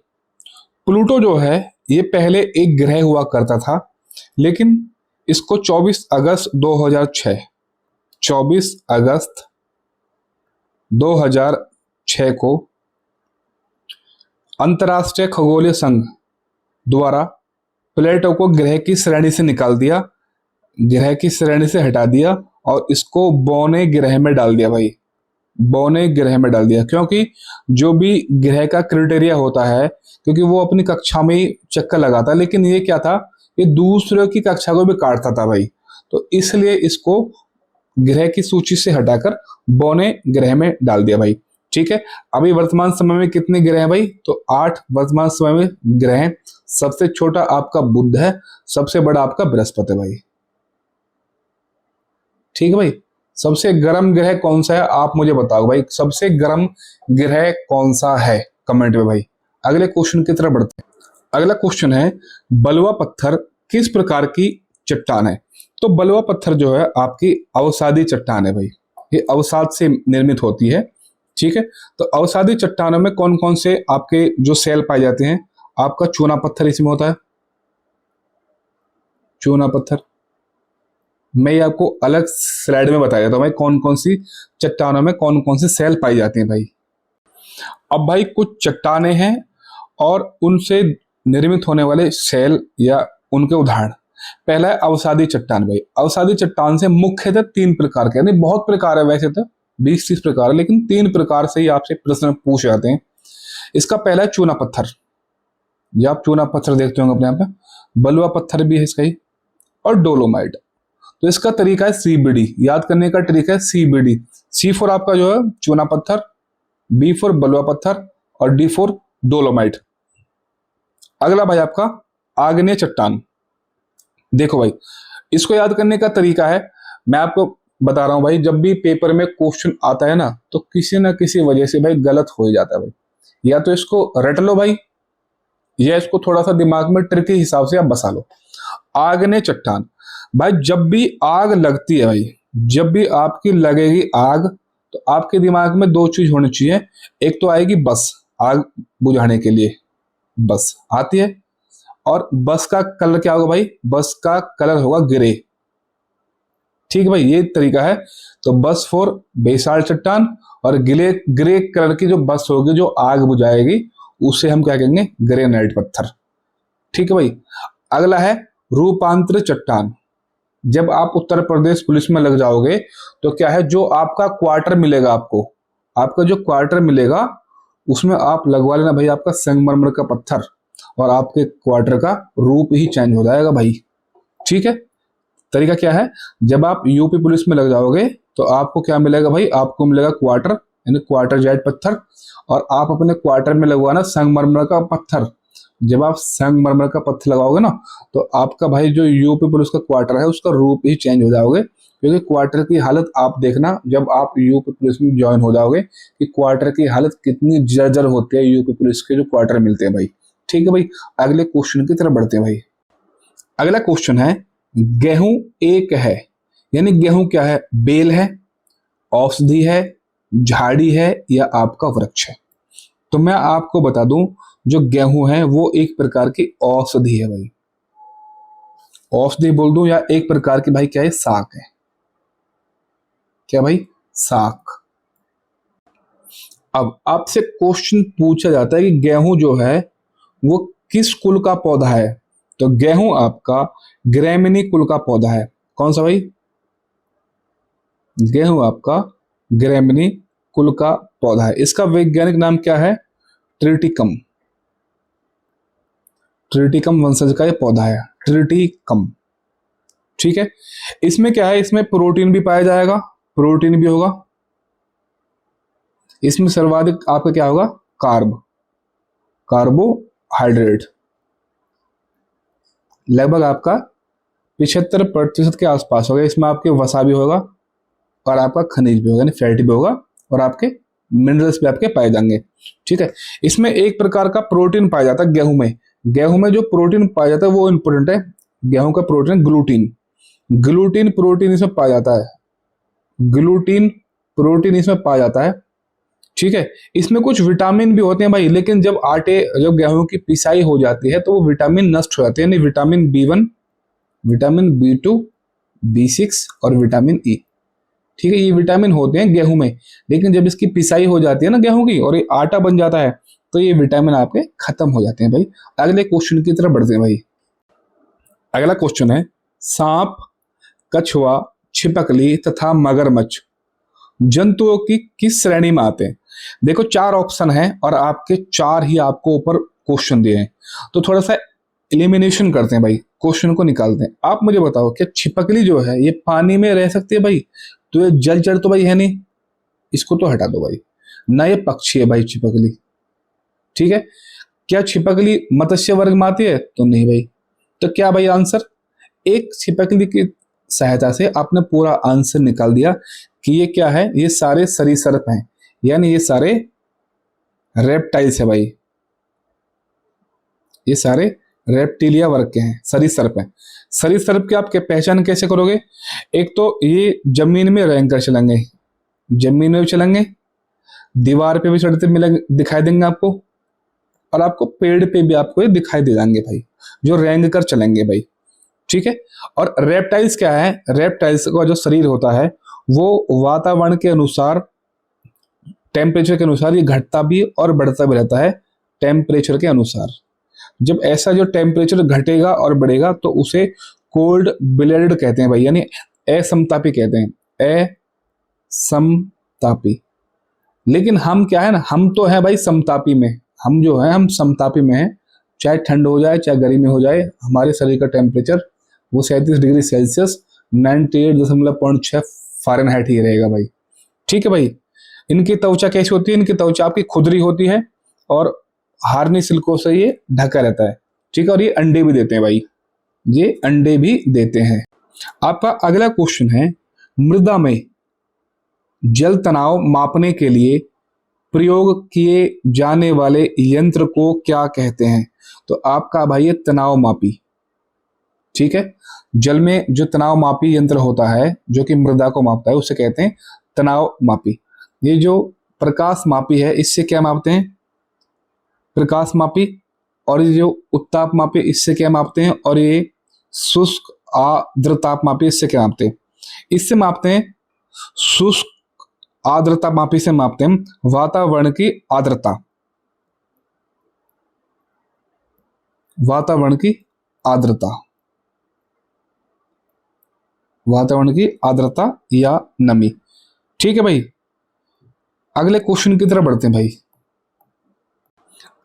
प्लूटो जो है ये पहले एक ग्रह हुआ करता था, लेकिन इसको 24 अगस्त 2006, 24 अगस्त 2006 को अंतरराष्ट्रीय खगोलीय संघ द्वारा प्लेटो को ग्रह की श्रेणी से निकाल दिया, ग्रह की श्रेणी से हटा दिया और इसको बौने ग्रह में डाल दिया भाई। बौने ग्रह में डाल दिया, क्योंकि जो भी ग्रह का क्राइटेरिया होता है, क्योंकि वो अपनी कक्षा में ही चक्कर लगाता है, लेकिन ये क्या था, ये दूसरों की कक्षा को भी काटता था भाई। तो इसलिए इसको ग्रह की सूची से हटाकर बौने ग्रह में डाल दिया भाई। ठीक है, अभी वर्तमान समय में कितने ग्रह हैं भाई? तो 8 वर्तमान समय में ग्रह हैं। सबसे छोटा आपका बुध है, सबसे बड़ा आपका बृहस्पति है भाई। ठीक है भाई। सबसे गर्म ग्रह कौन सा है आप मुझे बताओ भाई, सबसे गर्म ग्रह कौन सा है? कमेंट में भाई। अगले क्वेश्चन की तरफ बढ़ते हैं। अगला क्वेश्चन है, बलुआ पत्थर किस प्रकार की चट्टान है? तो बलुआ पत्थर जो है आपकी अवसादी चट्टान है भाई, ये अवसाद से निर्मित होती है। ठीक है, तो अवसादी चट्टानों में कौन कौन से आपके जो सेल पाए जाते हैं? आपका चूना पत्थर इसमें होता है, चूना पत्थर। मैं ये आपको अलग स्लाइड में बताया था भाई कौन कौन सी चट्टानों में कौन कौन से सेल पाई जाती हैं भाई। अब भाई कुछ चट्टाने हैं और उनसे निर्मित होने वाले सेल या उनके उदाहरण। पहला है अवसादी चट्टान भाई। अवसादी चट्टान से मुख्यतः 3 प्रकार के, यानी बहुत प्रकार है वैसे तो 20-30 प्रकार है, लेकिन 3 प्रकार से ही आपसे प्रश्न पूछ जाते हैं। इसका पहला है चूना पत्थर, ये आप चूना पत्थर देखते होंगे अपने यहाँ पे। बलुआ पत्थर भी है इसका ही, और डोलोमाइट। तो इसका तरीका है सीबीडी, याद करने का तरीका है सीबीडी। सी फॉर आपका जो है चूना पत्थर, बी फॉर बलुआ पत्थर, और डी फॉर डोलोमाइट। अगला भाई आपका आग्नेय चट्टान। देखो भाई, इसको याद करने का तरीका है, मैं आपको बता रहा हूं भाई, जब भी पेपर में क्वेश्चन आता है ना, तो किसी ना किसी वजह से भाई गलत हो जाता है भाई। या तो इसको रट लो भाई, या इसको थोड़ा सा दिमाग में ट्रिक के हिसाब से आप बसा लो। आग्नेय चट्टान भाई, जब भी आग लगती है भाई, जब भी आपकी लगेगी आग, तो आपके दिमाग में 2 चीज होनी चाहिए। एक तो आएगी बस, आग बुझाने के लिए बस आती है, और बस का कलर क्या होगा भाई? बस का कलर होगा ग्रे। ठीक है भाई, ये तरीका है। तो बस फॉर बेसाल्ट चट्टान, और ग्रे ग्रे कलर की जो बस होगी जो आग बुझाएगी, उसे हम क्या कहेंगे? ग्रेनाइट पत्थर। ठीक है भाई। अगला है रूपांतरित चट्टान। जब आप उत्तर प्रदेश पुलिस में लग जाओगे तो क्या है, जो आपका क्वार्टर मिलेगा आपको, आपका जो क्वार्टर मिलेगा उसमें आप लगवा लेना भाई आपका संगमरमर का पत्थर, और आपके क्वार्टर का रूप ही चेंज हो जाएगा भाई। ठीक है, तरीका क्या है, जब आप यूपी पुलिस में लग जाओगे तो आपको क्या मिलेगा भाई? आपको मिलेगा क्वार्टर, यानी क्वार्टर जाइट पत्थर, और आप अपने क्वार्टर में लगवाना संगमरमर का पत्थर। जब आप संगमरमर का पत्थर लगाओगे ना, तो आपका भाई जो यूपी पुलिस का क्वार्टर है उसका रूप ही चेंज हो जाओगे। क्योंकि क्वार्टर की हालत आप देखना जब आप यूपी पुलिस में ज्वाइन हो जाओगे, कि क्वार्टर की हालत कितनी जर्जर होती है यूपी पुलिस के जो क्वार्टर मिलते हैं भाई। ठीक है भाई, अगले क्वेश्चन की तरफ बढ़ते हैं भाई। अगला क्वेश्चन है, गेहूं एक है, यानी गेहूं क्या है? बेल है, औषधि है, झाड़ी है, या आपका वृक्ष है? तो मैं आपको बता दूं, जो गेहूं है वो एक प्रकार की औषधि है भाई। औषधि बोल दूं, या एक प्रकार की भाई क्या है? साख है। क्या भाई? साख। अब आपसे क्वेश्चन पूछा जाता है कि गेहूं जो है वो किस कुल का पौधा है? तो गेहूं आपका ग्रैमिनी कुल का पौधा है। कौन सा भाई? गेहूं आपका ग्रैमिनी कुल का पौधा है। इसका वैज्ञानिक नाम क्या है? ट्रिटिकम। ट्रिटिकम वंशज का ये पौधा है, ट्रिटिकम। ठीक है, इसमें क्या है? इसमें प्रोटीन भी पाया जाएगा, प्रोटीन भी होगा। इसमें सर्वाधिक आपका क्या होगा? कार्बोहाइड्रेट लगभग आपका 75% के आसपास होगा। इसमें आपके वसा भी होगा, और आपका खनिज भी होगा, यानी फैट भी होगा, और आपके मिनरल्स भी आपके पाए जाएंगे। ठीक है, इसमें एक प्रकार का प्रोटीन पाया जाता है गेहूं में। गेहूं में जो प्रोटीन पाया जाता है वो इंपॉर्टेंट है। गेहूं का प्रोटीन ग्लूटीन, ग्लूटीन प्रोटीन इसमें पाया जाता है, ग्लूटीन प्रोटीन इसमें पाया जाता है। ठीक है, इसमें कुछ विटामिन भी होते हैं भाई, लेकिन जब गेहूं की पिसाई हो जाती है तो वो विटामिन नष्ट हो जाते हैं, यानी vitamin B1, vitamin B2, B6 और विटामिन ई। ठीक है, ये विटामिन होते हैं गेहूं में, लेकिन जब इसकी पिसाई हो जाती है ना गेहूं की, और ये आटा बन जाता है, तो ये विटामिन आपके खत्म हो जाते हैं भाई। अगले क्वेश्चन की तरफ बढ़ते हैं भाई। अगला क्वेश्चन है, सांप, कछुआ, छिपकली तथा मगरमच्छ जंतुओं की किस श्रेणी में आते हैं? देखो 4 ऑप्शन है, और आपके 4 ही आपको ऊपर क्वेश्चन दिए हैं, तो थोड़ा सा एलिमिनेशन करते हैं भाई, क्वेश्चन को निकालते हैं। आप मुझे बताओ, क्या छिपकली जो है ये पानी में रह सकती है भाई? तो ये जलचर तो भाई है नहीं, इसको तो हटा दो भाई। ना ये पक्षी है भाई छिपकली। ठीक है, क्या छिपकली मत्स्य वर्ग में आती है? तो नहीं भाई। तो क्या भाई आंसर? एक छिपकली की सहायता से आपने पूरा आंसर निकाल दिया कि ये क्या है, ये सारे सरीसृप हैं, यानी ये सारे रेप्टाइल्स है भाई, ये सारे रेप्टिलिया वर्ग के हैं, सरीसृप हैं। सरीसृप की आप पहचान कैसे करोगे? एक तो ये जमीन में रेंग कर चलेंगे, जमीन में भी चलेंगे, दीवार पे भी चढ़ते मिलेंगे, दिखाई देंगे आपको, और आपको पेड़ पे भी आपको ये दिखाई दे जाएंगे भाई, जो रेंग कर चलेंगे भाई। ठीक है। और रेप्टाइल्स क्या है? रेप्टाइल्स का जो शरीर होता है वो वातावरण के अनुसार, टेम्परेचर के अनुसार ये घटता भी और बढ़ता भी रहता है टेम्परेचर के अनुसार। जब ऐसा जो टेम्परेचर घटेगा और बढ़ेगा तो उसे कोल्ड ब्लडेड कहते हैं भाई, यानी असमतापी कहते हैं, असमतापी। लेकिन हम क्या है ना, हम तो है भाई समतापी में, हम जो है हम समतापी में है। चाहे ठंड हो जाए चाहे गर्मी हो जाए, हमारे शरीर का टेम्परेचर वो 37 डिग्री सेल्सियस 98.6 फ़ारेनहाइट ही रहेगा भाई। ठीक है भाई। इनकी त्वचा कैसी होती है? इनकी त्वचा आपकी खुदरी होती है और हार्नी सिल्कों से ये ढका रहता है। ठीक है। और ये अंडे भी देते हैं भाई, ये अंडे भी देते हैं। आपका अगला क्वेश्चन है, मृदा में जल तनाव मापने के लिए प्रयोग किए जाने वाले यंत्र को क्या कहते हैं? तो आपका भाई ये तनाव मापी। ठीक है। जल में जो तनाव मापी यंत्र होता है जो कि मृदा को मापता है उसे कहते हैं तनाव मापी। ये जो प्रकाश मापी है इससे क्या मापते हैं? प्रकाश मापी। और ये जो उत्ताप मापी इससे क्या मापते हैं? और ये शुष्क आर्द्रताप मापी इससे क्या मापते हैं? इससे मापते हैं शुष्क आर्द्रता मापी से मापते हैं वातावरण की आर्द्रता, वातावरण की आर्द्रता, वातावरण की आर्द्रता या नमी। ठीक है भाई। अगले क्वेश्चन की तरफ बढ़ते हैं भाई।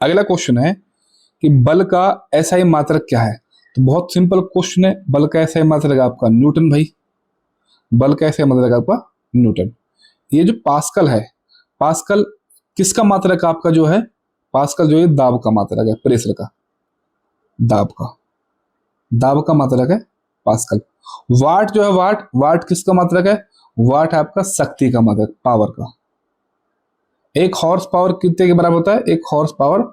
अगला क्वेश्चन है कि बल का एसआई मात्रक क्या है? तो बहुत सिंपल क्वेश्चन है। बल का एसआई मात्रक आपका न्यूटन भाई, बल का एसआई मात्रक आपका न्यूटन। ये जो पास्कल है, पास्कल किसका मात्रक आपका जो है? पास्कल जो है दाब का मात्रक है, प्रेशर का, दाब का, दाब का मात्रक है पास्कल। वाट जो है, वाट, वाट किसका मात्रक है? वाट आपका शक्ति का मात्रक, पावर का। एक हॉर्स पावर कितने के बराबर होता है? एक हॉर्स पावर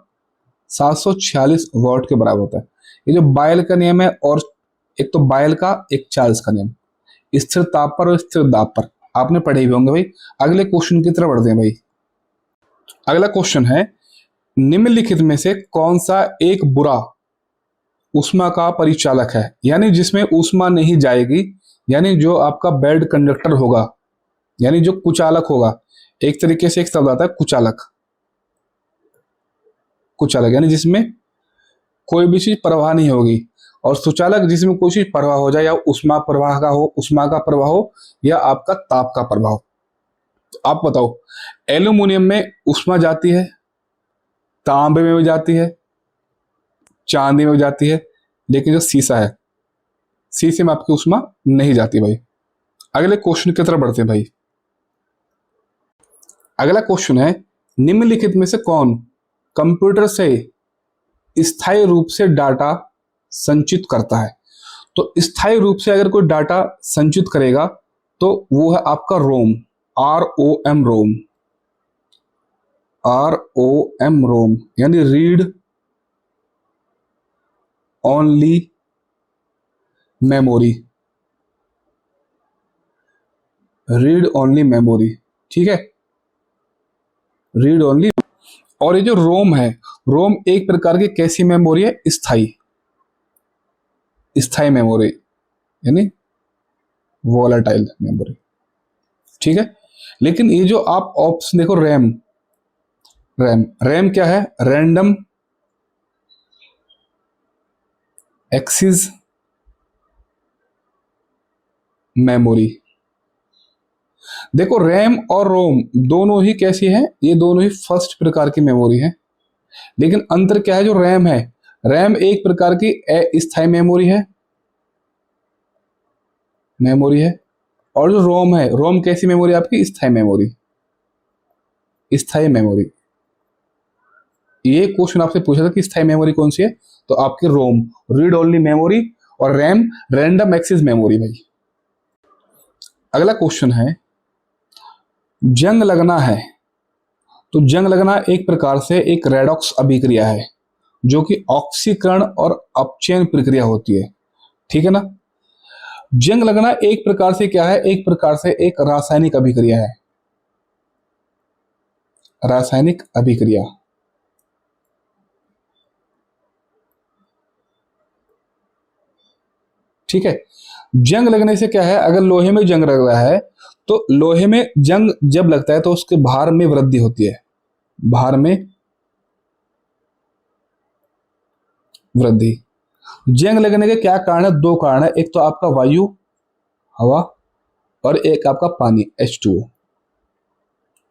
746 वॉट के बराबर होता है। ये जो बायल का नियम है, और एक तो बायल का, एक चार्ल्स का नियम, स्थिर ताप पर और स्थिर दाब पर, आपने पढ़े भी होंगे भाई। अगले क्वेश्चन की तरफ बढ़ते हैं भाई। अगला क्वेश्चन है, निम्नलिखित में से कौन सा एक बुरा ऊष्मा का परिचालक है? यानी जिसमें ऊष्मा नहीं जाएगी, यानी जो आपका बैड कंडक्टर होगा, यानी जो कुचालक होगा। एक तरीके से एक शब्द आता है कुचालक, कुचालक यानी जिसमें कोई भी चीज प्रवाह नहीं होगी, और सुचालक जिसमें कोई चीज प्रवाह हो जाए, या उष्मा प्रवाह का हो, उष्मा का प्रवाह हो, या आपका ताप का प्रवाह हो। तो आप बताओ, एल्यूमिनियम में उष्मा जाती है, तांबे में भी जाती है, चांदी में भी जाती है, लेकिन जो शीशा है, शीशे में आपकी उष्मा नहीं जाती भाई। अगले क्वेश्चन की तरफ बढ़ते हैं भाई। अगला क्वेश्चन है, निम्नलिखित में से कौन कंप्यूटर से स्थायी रूप से डाटा संचित करता है? तो स्थायी रूप से अगर कोई डाटा संचित करेगा तो वो है आपका रोम, ROM, रोम, ROM, रोम, यानी read only memory, read only memory. ठीक है, रीड ओनली। और ये जो रोम है, रोम एक प्रकार की कैसी मेमोरी है? स्थाई, स्थाई मेमोरी, यानी वोलेटाइल मेमोरी। ठीक है। लेकिन ये जो आप ऑप्शन देखो, रैम, रैम, रैम क्या है? Random access memory. देखो, रैम और रोम दोनों ही कैसी हैं? ये दोनों ही फर्स्ट प्रकार की मेमोरी है। लेकिन अंतर क्या है? जो रैम है, रैम एक प्रकार की अस्थायी मेमोरी है, मेमोरी है। और जो रोम है, रोम कैसी मेमोरी? आपकी स्थायी मेमोरी, स्थायी मेमोरी। ये क्वेश्चन आपसे पूछा था कि स्थायी मेमोरी कौन सी है, तो आपकी रोम, रीड ओनली मेमोरी, और रैम रैंडम एक्सेस मेमोरी भाई। अगला क्वेश्चन है, जंग लगना है। तो जंग लगना एक प्रकार से एक रेडॉक्स अभिक्रिया है, जो कि ऑक्सीकरण और अपचयन प्रक्रिया होती है। ठीक है ना। जंग लगना एक प्रकार से क्या है, एक प्रकार से एक रासायनिक अभिक्रिया है, रासायनिक अभिक्रिया। ठीक है। जंग लगने से क्या है, अगर लोहे में जंग लग रहा है तो लोहे में जंग जब लगता है तो उसके भार में वृद्धि होती है, भार में वृद्धि। जंग लगने के क्या कारण है, दो कारण है, एक तो आपका वायु, हवा, और एक आपका पानी H2O।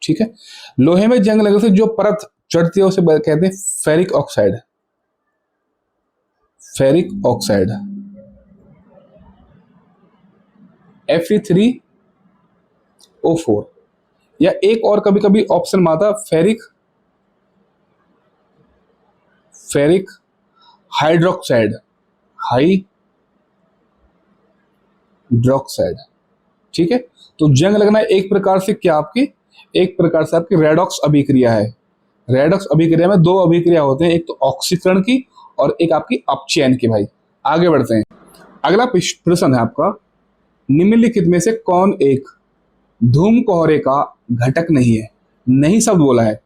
ठीक है। लोहे में जंग लगने से जो परत चढ़ती है उसे कहते हैं ferric oxide, ferric oxide Fe3O4। या एक और कभी कभी ऑप्शन में आता फेरिक, फेरिक हाइड्रोक्साइड, हाइड्रोक्साइड। ठीक है। तो जंग लगना एक प्रकार से क्या आपकी, एक प्रकार से आपकी रेडॉक्स अभिक्रिया है। रेडॉक्स अभिक्रिया में दो अभिक्रिया होते हैं, एक तो ऑक्सीकरण की और एक आपकी अपचयन की। भाई आगे बढ़ते हैं। अगला प्रश्न है आपका, निम्नलिखित में से कौन एक धूम कोहरे का घटक नहीं है। नहीं शब्द बोला है,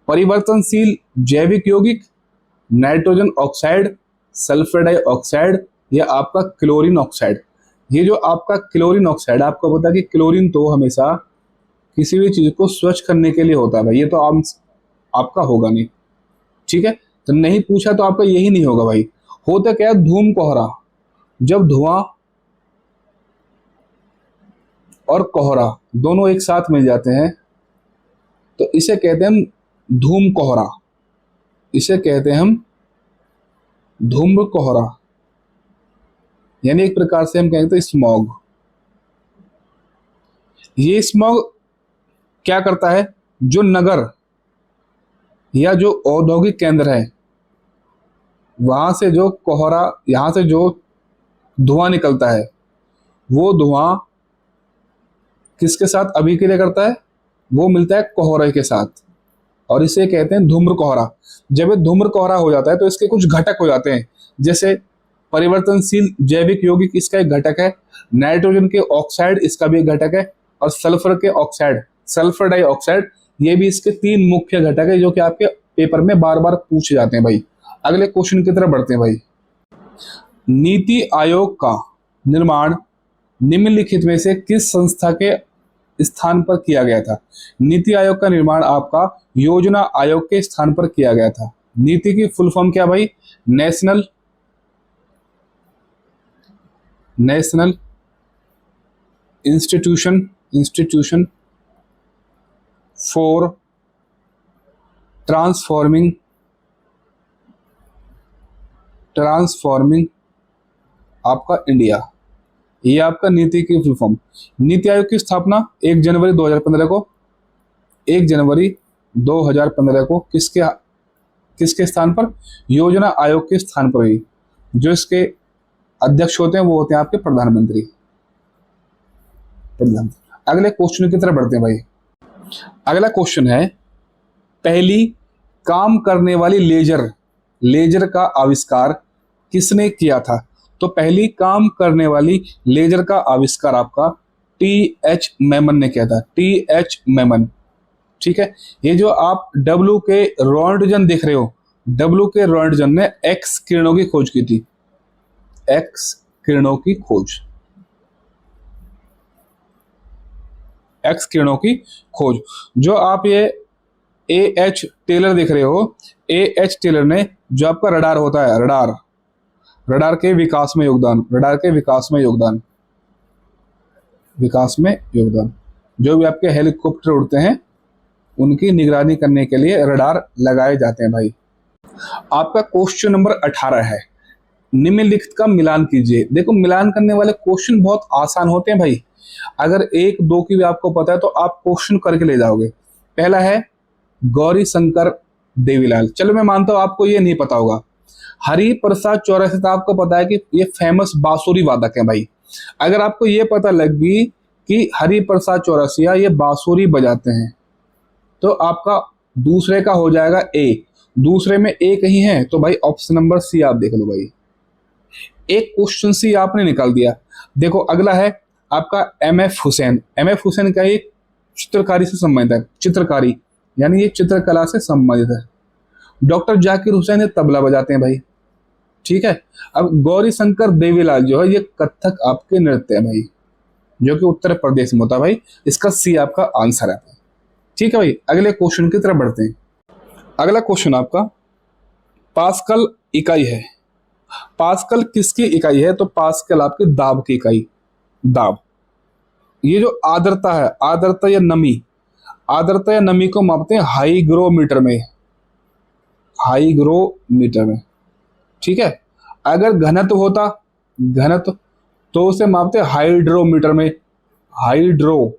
परिवर्तनशील जैविक यौगिक, नाइट्रोजन ऑक्साइड, सल्फर डाइऑक्साइड, या आपका क्लोरीन ऑक्साइड। ये जो आपका क्लोरीन ऑक्साइड, आपको पता है कि क्लोरीन तो हमेशा किसी भी चीज को स्वच्छ करने के लिए होता है भाई, ये तो आपका होगा नहीं। ठीक है। तो नहीं पूछा तो आपका यही नहीं होगा भाई। होता क्या है, धूम कोहरा, जब धुआं और कोहरा दोनों एक साथ मिल जाते हैं तो इसे कहते हैं हम धूम कोहरा, इसे कहते हैं हम धूम्र कोहरा, यानी एक प्रकार से हम कहते हैं स्मॉग। ये स्मॉग क्या करता है, जो नगर या जो औद्योगिक केंद्र है वहां से जो कोहरा, यहां से जो धुआं निकलता है वो धुआं किसके साथ अभिक्रिया करता है, वो मिलता है कोहरे के साथ, और इसे कहते हैं धूम्र कोहरा। जब ये धूम्र कोहरा हो जाता है तो इसके कुछ घटक हो जाते हैं, जैसे परिवर्तनशील जैविक यौगिक इसका एक घटक है, नाइट्रोजन के ऑक्साइड इसका भी एक घटक है, और सल्फर के ऑक्साइड, सल्फर डाइऑक्साइड, ये भी इसके तीन मुख्य घटक है जो कि आपके पेपर में बार बार पूछे जाते हैं भाई। अगले क्वेश्चन की तरफ बढ़ते हैं भाई। नीति आयोग का निर्माण निम्नलिखित में से किस संस्था के स्थान पर किया गया था। नीति आयोग का निर्माण आपका योजना आयोग के स्थान पर किया गया था। नीति की फुल फॉर्म क्या भाई, नेशनल इंस्टीट्यूशन फॉर ट्रांसफॉर्मिंग आपका इंडिया, ये आपका नीति की फुल फॉर्म। नीति आयोग की स्थापना 1 जनवरी 2015 को, 1 जनवरी 2015 को किसके स्थान पर, योजना आयोग के स्थान पर हुई। जो इसके अध्यक्ष होते हैं वो होते हैं आपके प्रधानमंत्री। अगले क्वेश्चन की तरफ बढ़ते हैं भाई। अगला क्वेश्चन है, पहली काम करने वाली लेजर का आविष्कार किसने किया था। तो पहली काम करने वाली लेजर का आविष्कार आपका TH मेमन ने किया था, TH मेमन। ठीक है। ये जो आप W के रोएंटगन देख रहे हो, W के रोएंटगन ने एक्स किरणों की खोज की थी, एक्स किरणों की खोज। जो आप ये AH टेलर देख रहे हो, AH टेलर ने जो आपका रडार होता है, रडार के विकास में योगदान, जो भी आपके हेलीकॉप्टर उड़ते हैं उनकी निगरानी करने के लिए रडार लगाए जाते हैं भाई। आपका क्वेश्चन नंबर 18 है, निम्नलिखित का मिलान कीजिए। देखो मिलान करने वाले क्वेश्चन बहुत आसान होते हैं भाई, अगर एक दो की भी आपको पता है तो आप क्वेश्चन करके ले जाओगे। पहला है गौरी शंकर देवीलाल, चलो मैं मानता हूं आपको ये नहीं पता होगा। हरि प्रसाद चौरसिया तो आपको पता है कि ये फेमस बांसुरी वादक है भाई। अगर आपको ये पता लग गई कि हरि प्रसाद चौरसिया ये बांसुरी बजाते हैं तो आपका दूसरे का हो जाएगा A, दूसरे में ए कहीं है, तो भाई ऑप्शन नंबर सी आप देख लो भाई। एक क्वेश्चन सी आपने निकाल दिया। देखो अगला है आपका M F Husain. M F Husain का एक चित्रकारी से संबंधित है, चित्रकारी यानी ये चित्रकला से संबंधित है। डॉक्टर जाकिर हुसैन ये तबला बजाते हैं भाई, ठीक है। अब गौरी शंकर देवीलाल जो है ये कथक आपके नृत्य है भाई, जो कि उत्तर प्रदेश में होता है भाई। इसका सी आपका आंसर है, ठीक है भाई। अगले क्वेश्चन की तरफ बढ़ते हैं। अगला क्वेश्चन आपका पास्कल इकाई है। पास्कल किसकी इकाई है? तो पास्कल आपके दाब की इकाई, दाब। ये जो आर्द्रता है, आर्द्रता या नमी, आर्द्रता या नमी को मापते हैं हाईग्रोमीटर में, हाईग्रोमीटर में, ठीक है। अगर घनत्व होता, घनत्व, तो उसे मापते हैं हाइड्रोमीटर में, हाइड्रोमीटर।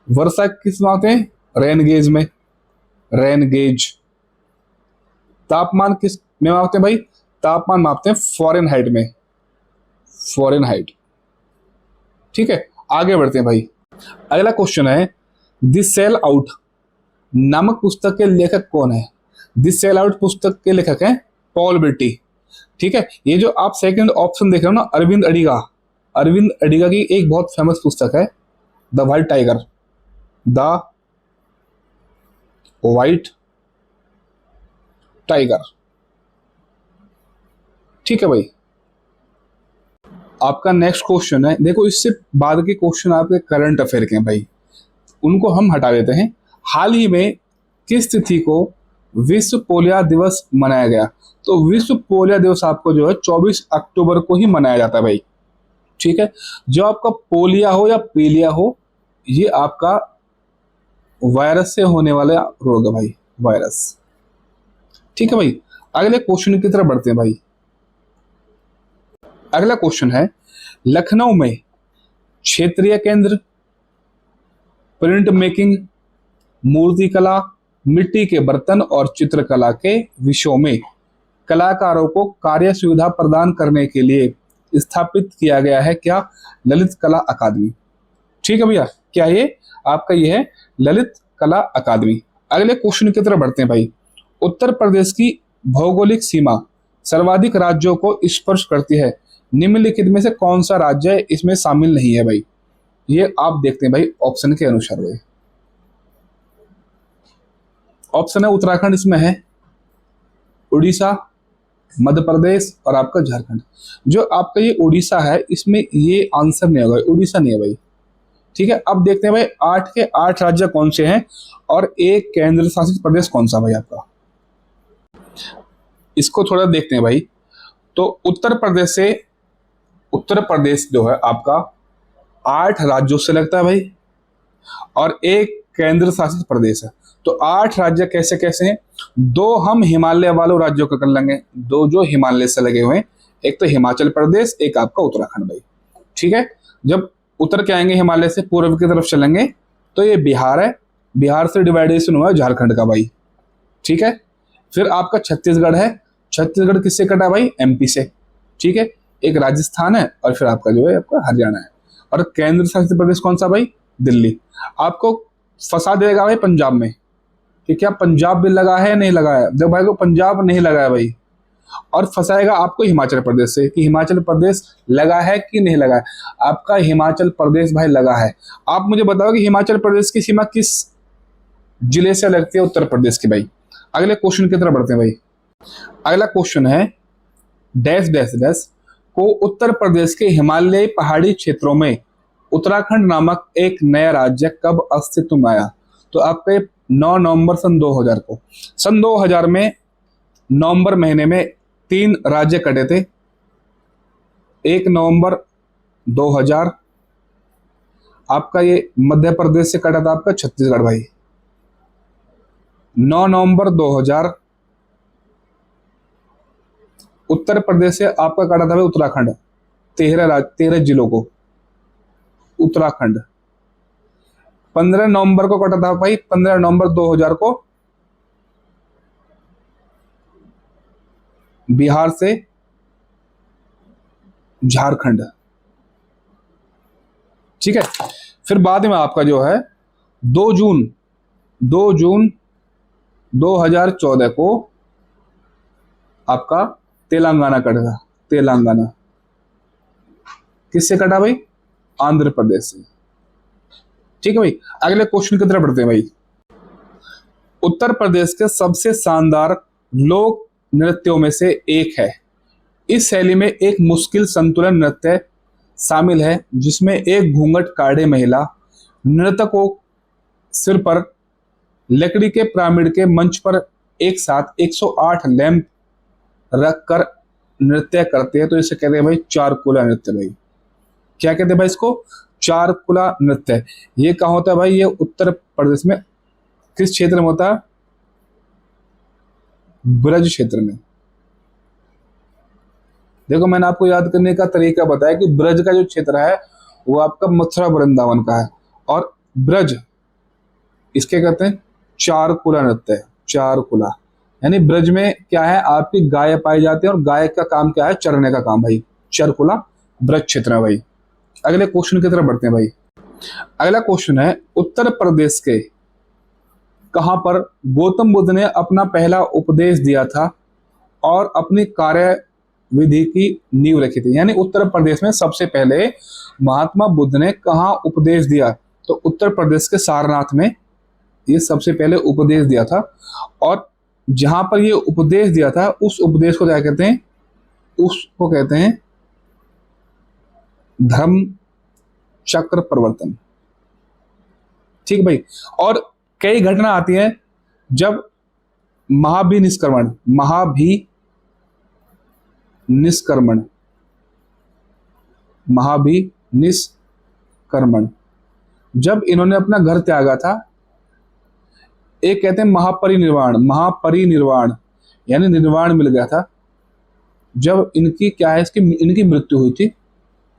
वर्षा किस मापते हैं? रेन गेज में, रेन गेज। तापमान किस में मापते हैं भाई? तापमान मापते हैं फ़ारेनहाइट में, फ़ारेनहाइट, ठीक है। आगे बढ़ते हैं भाई। अगला क्वेश्चन है द सेल आउट नामक पुस्तक के लेखक कौन है? द सेल आउट पुस्तक के लेखक हैं पॉल बेटी, ठीक है। ये जो आप सेकंड ऑप्शन देख रहे हो ना, अरविंद अडिगा, अरविंद अडिगा की एक बहुत फेमस पुस्तक है the white tiger, the white tiger, ठीक है भाई। आपका नेक्स्ट क्वेश्चन है, देखो इससे बाद के क्वेश्चन आपके करंट अफेयर के हैं भाई, उनको हम हटा देते हैं। हाल ही में किस तिथि को विश्व पोलियो दिवस मनाया गया? तो विश्व पोलियो दिवस आपको जो है 24 अक्टूबर को ही मनाया जाता है भाई, ठीक है। जो आपका पोलिया हो या पीलिया हो, ये आपका वायरस से होने वाला रोग है भाई, वायरस, ठीक है भाई। अगले क्वेश्चन की तरफ बढ़ते हैं भाई। अगला क्वेश्चन है लखनऊ में क्षेत्रीय केंद्र प्रिंट मेकिंग, मूर्तिकला, मिट्टी के बर्तन और चित्रकला के विषयों में कलाकारों को कार्य सुविधा प्रदान करने के लिए स्थापित किया गया है क्या? ललित कला अकादमी, ठीक है भैया। क्या ये आपका ये है ललित कला अकादमी। अगले क्वेश्चन की तरफ बढ़ते हैं भाई। उत्तर प्रदेश की भौगोलिक सीमा सर्वाधिक राज्यों को स्पर्श करती है, निम्नलिखित में से कौन सा राज्य इसमें शामिल नहीं है भाई? ये आप देखते हैं भाई ऑप्शन के अनुसार भाई। ऑप्शन है उत्तराखंड इसमें है, उड़ीसा, मध्य प्रदेश और आपका झारखंड। जो आपका ये उड़ीसा है इसमें ये आंसर नहीं होगा, उड़ीसा नहीं है भाई, ठीक है। अब देखते हैं भाई 8 के 8 राज्य कौन से हैं और एक केंद्र शासित प्रदेश कौन सा भाई आपका, इसको थोड़ा देखते हैं भाई। तो उत्तर प्रदेश जो है आपका 8 राज्यों से लगता है भाई और एक केंद्र शासित प्रदेश है। तो 8 राज्य कैसे कैसे हैं? 2 हम हिमालय वालों राज्यों का कर लेंगे, 2 जो हिमालय से लगे हुए हैं, एक तो हिमाचल प्रदेश, एक आपका उत्तराखंड भाई, ठीक है। जब उतर के आएंगे हिमालय से पूर्व की तरफ चलेंगे तो ये बिहार है, बिहार से डिवाइडेशन हुआ है झारखंड का भाई, ठीक है। फिर आपका छत्तीसगढ़ है, छत्तीसगढ़ किससे कटा भाई? एमपी से, ठीक है। एक राजस्थान है और फिर आपका जो है आपका हरियाणा है। और केंद्र शासित प्रदेश कौन सा भाई? दिल्ली। आपको फंसा देगा भाई पंजाब में कि क्या पंजाब भी लगा है नहीं लगा है? जब भाई को पंजाब नहीं लगा है भाई, और फंसाएगा आपको हिमाचल प्रदेश से कि हिमाचल प्रदेश लगा है कि नहीं लगा है। आपका हिमाचल प्रदेश भाई लगा है। आप मुझे बताओ कि हिमाचल प्रदेश की सीमा किस जिले से लगती है? उत्तर प्रदेश की भाई। अगले क्वेश्चन की तरफ बढ़ते हैं भाई। अगला क्वेश्चन है डैश डैश डैश को उत्तर प्रदेश के हिमालयी पहाड़ी क्षेत्रों में उत्तराखंड नामक एक नया राज्य कब अस्तित्व में आया? तो आपके 9 नवंबर सन 2000 को, सन 2000 में नवंबर महीने में 3 राज्य कटे थे। 1 नवंबर 2000 आपका ये मध्य प्रदेश से कटा था आपका छत्तीसगढ़ भाई। 9 नवंबर 2000 उत्तर प्रदेश से आपका कटा था भाई उत्तराखंड, 13 जिलों को उत्तराखंड। 15 नवंबर को कटा था भाई, 15 नवंबर 2000 को बिहार से झारखंड, ठीक है। फिर बाद में आपका जो है 2 जून 2 जून 2014 को आपका तेलंगाना कटा था। तेलंगाना किससे कटा भाई? आंध्र प्रदेश से। ठीक है भाई, अगले क्वेश्चन की तरफ बढ़ते हैं भाई। उत्तर प्रदेश के सबसे शानदार लोक नृत्यों में से एक है। इस शैली में एक मुश्किल संतुलन नृत्य शामिल है, जिसमें एक घूंघट काढ़े महिला नर्तकों सिर पर लकड़ी के पिरामिड के मंच पर एक साथ 108 लैंप रखकर नृत्य करते हैं। तो इसे कहते हैं भाई चारकुला नृत्य। भाई क्या कहते हैं भाई इसको? चारकुला नृत्य। ये कहाँ होता है भाई? ये उत्तर प्रदेश में किस क्षेत्र में होता है? ब्रज क्षेत्र में। देखो मैंने आपको याद करने का तरीका बताया कि ब्रज का जो क्षेत्र है वो आपका मथुरा वृंदावन का है, और ब्रज इसके कहते हैं चारकुला नृत्य। चारकुला यानी ब्रज में क्या है, आपकी गाय पाई जाती है, और गाय का काम क्या है? चरने का काम भाई। चारकुला ब्रज क्षेत्र है भाई। अगले क्वेश्चन की तरफ बढ़ते हैं भाई। अगला क्वेश्चन है, उत्तर प्रदेश के कहां पर गौतम बुद्ध ने अपना पहला उपदेश दिया था और अपनी कार्य विधि की नींव रखी थी? यानी उत्तर प्रदेश में सबसे पहले महात्मा बुद्ध ने कहाँ उपदेश दिया? तो उत्तर प्रदेश के सारनाथ में ये सबसे पहले उपदेश दिया था। और जहां पर ये उपदेश दिया था उस उपदेश को क्या कहते हैं? उसको कहते हैं धर्म चक्र प्रवर्तन। ठीक भाई। और कई घटना आती हैं जब महाभिनिष्क्रमण जब इन्होंने अपना घर त्यागा था, एक कहते हैं महापरिनिर्वाण यानी निर्वाण मिल गया था जब इनकी क्या है, इनकी मृत्यु हुई थी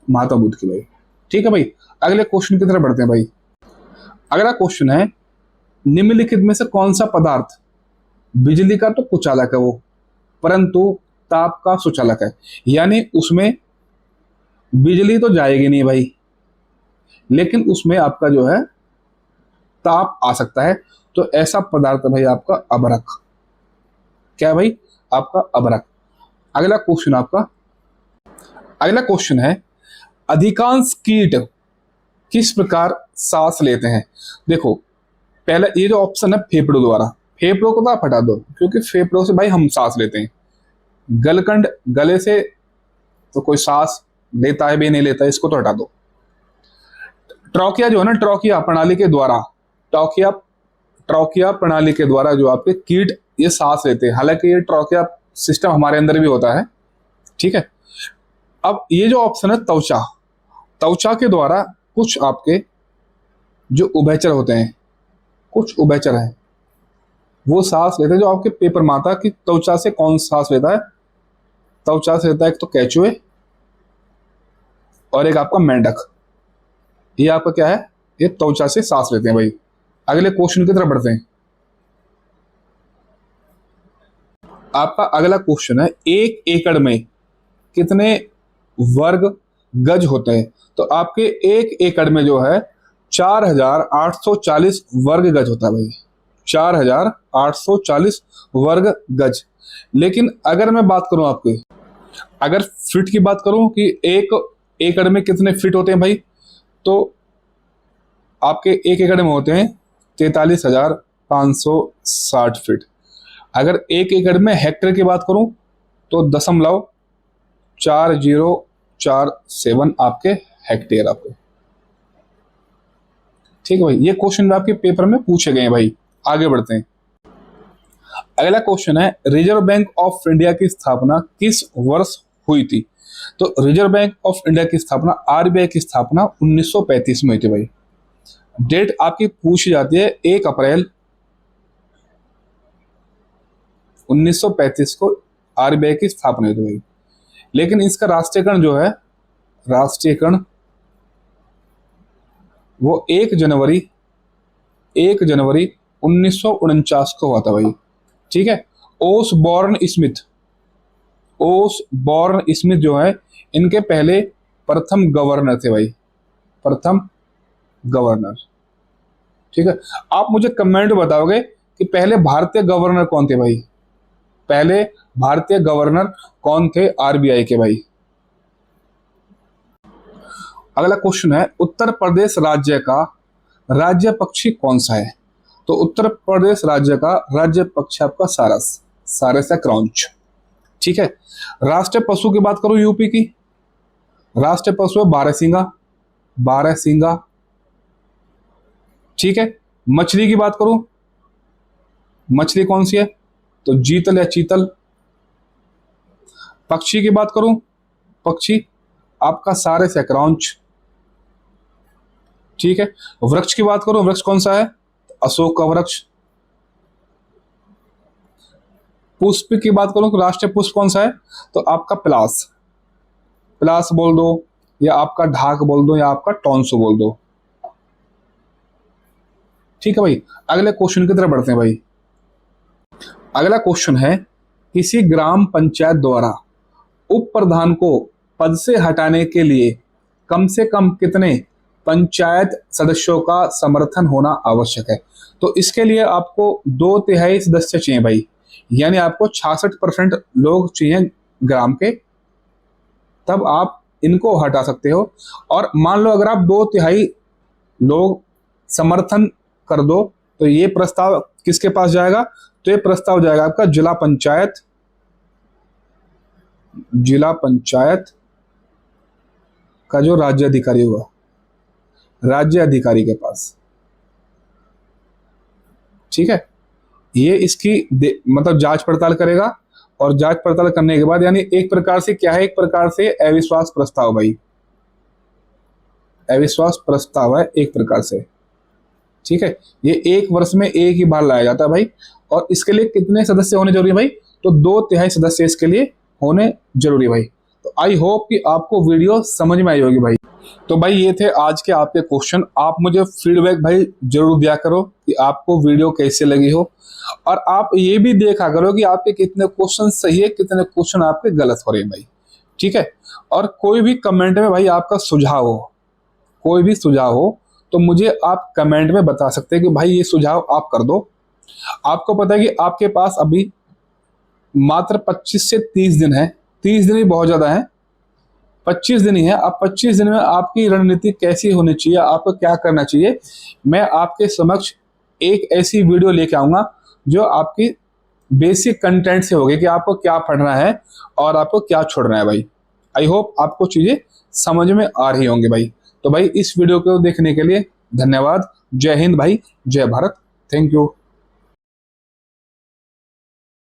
महात्मा बुद्ध की भाई। ठीक है भाई, अगले क्वेश्चन की तरफ बढ़ते हैं भाई। अगला क्वेश्चन है, निम्नलिखित में से कौन सा पदार्थ बिजली का तो कुचालक है वो, परंतु ताप का सुचालक है? यानी उसमें बिजली तो जाएगी नहीं भाई, लेकिन उसमें आपका जो है ताप आ सकता है। तो ऐसा पदार्थ है भाई आपका अबरक। क्या है भाई? आपका अबरक। अगला क्वेश्चन है, अधिकांश कीट किस प्रकार सांस लेते हैं? देखो पहले ये जो ऑप्शन है फेफड़ों द्वारा, फेफड़ों को तो आप हटा दो, क्योंकि फेफड़ों से भाई हम सांस लेते हैं। गलकंड गले से तो कोई सांस लेता है भी नहीं लेता है, इसको तो हटा दो। ट्रॉकिया जो है ना, ट्रॉकिया प्रणाली के द्वारा जो आपके कीट ये सांस लेते हैं। हालांकि ये ट्रॉकिया सिस्टम हमारे अंदर भी होता है। ठीक है। अब ये जो ऑप्शन है त्वचा के द्वारा कुछ आपके जो उभयचर होते हैं, कुछ उभयचर हैं वो सांस लेते हैं। जो आपके पेपर माता की त्वचा से कौन सांस लेता है? त्वचा से लेता है एक तो केंचुए और एक आपका मेंढक। ये आपका क्या है? ये त्वचा से सांस लेते हैं भाई। अगले क्वेश्चन की तरफ बढ़ते हैं। आपका अगला क्वेश्चन है, 1 एकड़ में कितने वर्ग गज होते हैं? तो आपके 1 एकड़ में जो है 4840 वर्ग गज होता है भाई। 4840 वर्ग गज। लेकिन अगर मैं बात करूं अगर फीट की बात करूं कि 1 एकड़ में कितने फीट होते हैं भाई, तो आपके 1 एकड़ में होते हैं 43,560 फीट। अगर 1 एकड़ में हेक्टेयर की बात करूं तो 0.4047 आपके हेक्टेयर आपके। ठीक है भाई, ये क्वेश्चन आपके पेपर में पूछे गए हैं भाई। आगे बढ़ते हैं। अगला क्वेश्चन है, रिजर्व बैंक ऑफ इंडिया की स्थापना किस वर्ष हुई थी? तो रिजर्व बैंक ऑफ इंडिया की स्थापना, आरबीआई की स्थापना 1935 में हुई थी भाई। डेट आपकी पूछी जाती है 1 अप्रैल 1935 को आरबीआई की स्थापना हुई थी भाई। लेकिन इसका राष्ट्रीयकरण जो है, राष्ट्रीयकरण वो 1 जनवरी 1949 को हुआ था भाई। ठीक है। ओसबॉर्न स्मिथ जो है, इनके पहले प्रथम गवर्नर थे भाई, प्रथम गवर्नर। ठीक है, आप मुझे कमेंट में बताओगे कि पहले भारतीय गवर्नर कौन थे भाई, पहले भारतीय गवर्नर कौन थे आरबीआई के भाई। अगला क्वेश्चन है, उत्तर प्रदेश राज्य का राज्य पक्षी कौन सा है। तो उत्तर प्रदेश राज्य का राज्य पक्षी आपका सारस, सारस या क्रॉन्च। ठीक है, राष्ट्रीय पशु की बात करूं यूपी की, राष्ट्रीय पशु है बारहसिंगा, बारहसिंगा। ठीक है, मछली की बात करूं, मछली कौन सी है, तो जीतल या चीतल। पक्षी की बात करूं, पक्षी आपका सारस या क्रॉन्च। ठीक है, वृक्ष की बात करूं, वृक्ष कौन सा है, अशोक का वृक्ष। पुष्प की बात करूं, राष्ट्रीय पुष्प कौन सा है, तो आपका पलास, पलास बोल दो, या आपका ढाक बोल दो, या आपका टॉन्सो बोल दो। ठीक है भाई, अगले क्वेश्चन की तरफ बढ़ते हैं भाई। अगला क्वेश्चन है, किसी ग्राम पंचायत द्वारा उप प्रधान को पद से हटाने के लिए कम से कम कितने पंचायत सदस्यों का समर्थन होना आवश्यक है। तो इसके लिए आपको 2/3 सदस्य चाहिए भाई, यानी आपको 66% लोग चाहिए ग्राम के, तब आप इनको हटा सकते हो। और मान लो अगर आप 2/3 लोग समर्थन कर दो, तो ये प्रस्ताव किसके पास जाएगा, तो ये प्रस्ताव जाएगा आपका जिला पंचायत, जिला पंचायत का जो राज्य अधिकारी होगा, राज्य अधिकारी के पास। ठीक है, ये इसकी मतलब जांच पड़ताल करेगा, और जांच पड़ताल करने के बाद, यानी एक प्रकार से क्या है, एक प्रकार से अविश्वास प्रस्ताव भाई, अविश्वास प्रस्ताव है एक प्रकार से। ठीक है, ये 1 वर्ष में एक ही बार लाया जाता है भाई। और इसके लिए कितने सदस्य होने जरूरी भाई, तो 2/3 सदस्य इसके लिए होने जरूरी भाई। तो आई होप कि आपको वीडियो समझ में आई होगी भाई। तो भाई ये थे आज के आपके क्वेश्चन। आप मुझे फीडबैक भाई जरूर दिया करो कि आपको वीडियो कैसे लगी हो, और आप ये भी देखा करो कि आपके कितने क्वेश्चन सही है, कितने क्वेश्चन आपके गलत हो रहे हैं भाई। ठीक है, और कोई भी कमेंट में भाई आपका सुझाव हो, कोई भी सुझाव हो, तो मुझे आप कमेंट में बता सकते हैं कि भाई ये सुझाव आप कर दो। आपको पता है कि आपके पास अभी मात्र 25 से 30 दिन है, 30 दिन ही बहुत ज्यादा है, 25 दिन ही है। अब 25 दिन में आपकी रणनीति कैसी होनी चाहिए, आपको क्या करना चाहिए, मैं आपके समक्ष एक ऐसी वीडियो लेके आऊंगा जो आपकी बेसिक कंटेंट से होगी कि आपको क्या पढ़ना है और आपको क्या छोड़ना है भाई। आई होप आपको चीजें समझ में आ रही होंगी भाई। तो भाई इस वीडियो को देखने के लिए धन्यवाद। जय हिंद भाई, जय भारत, थैंक यू।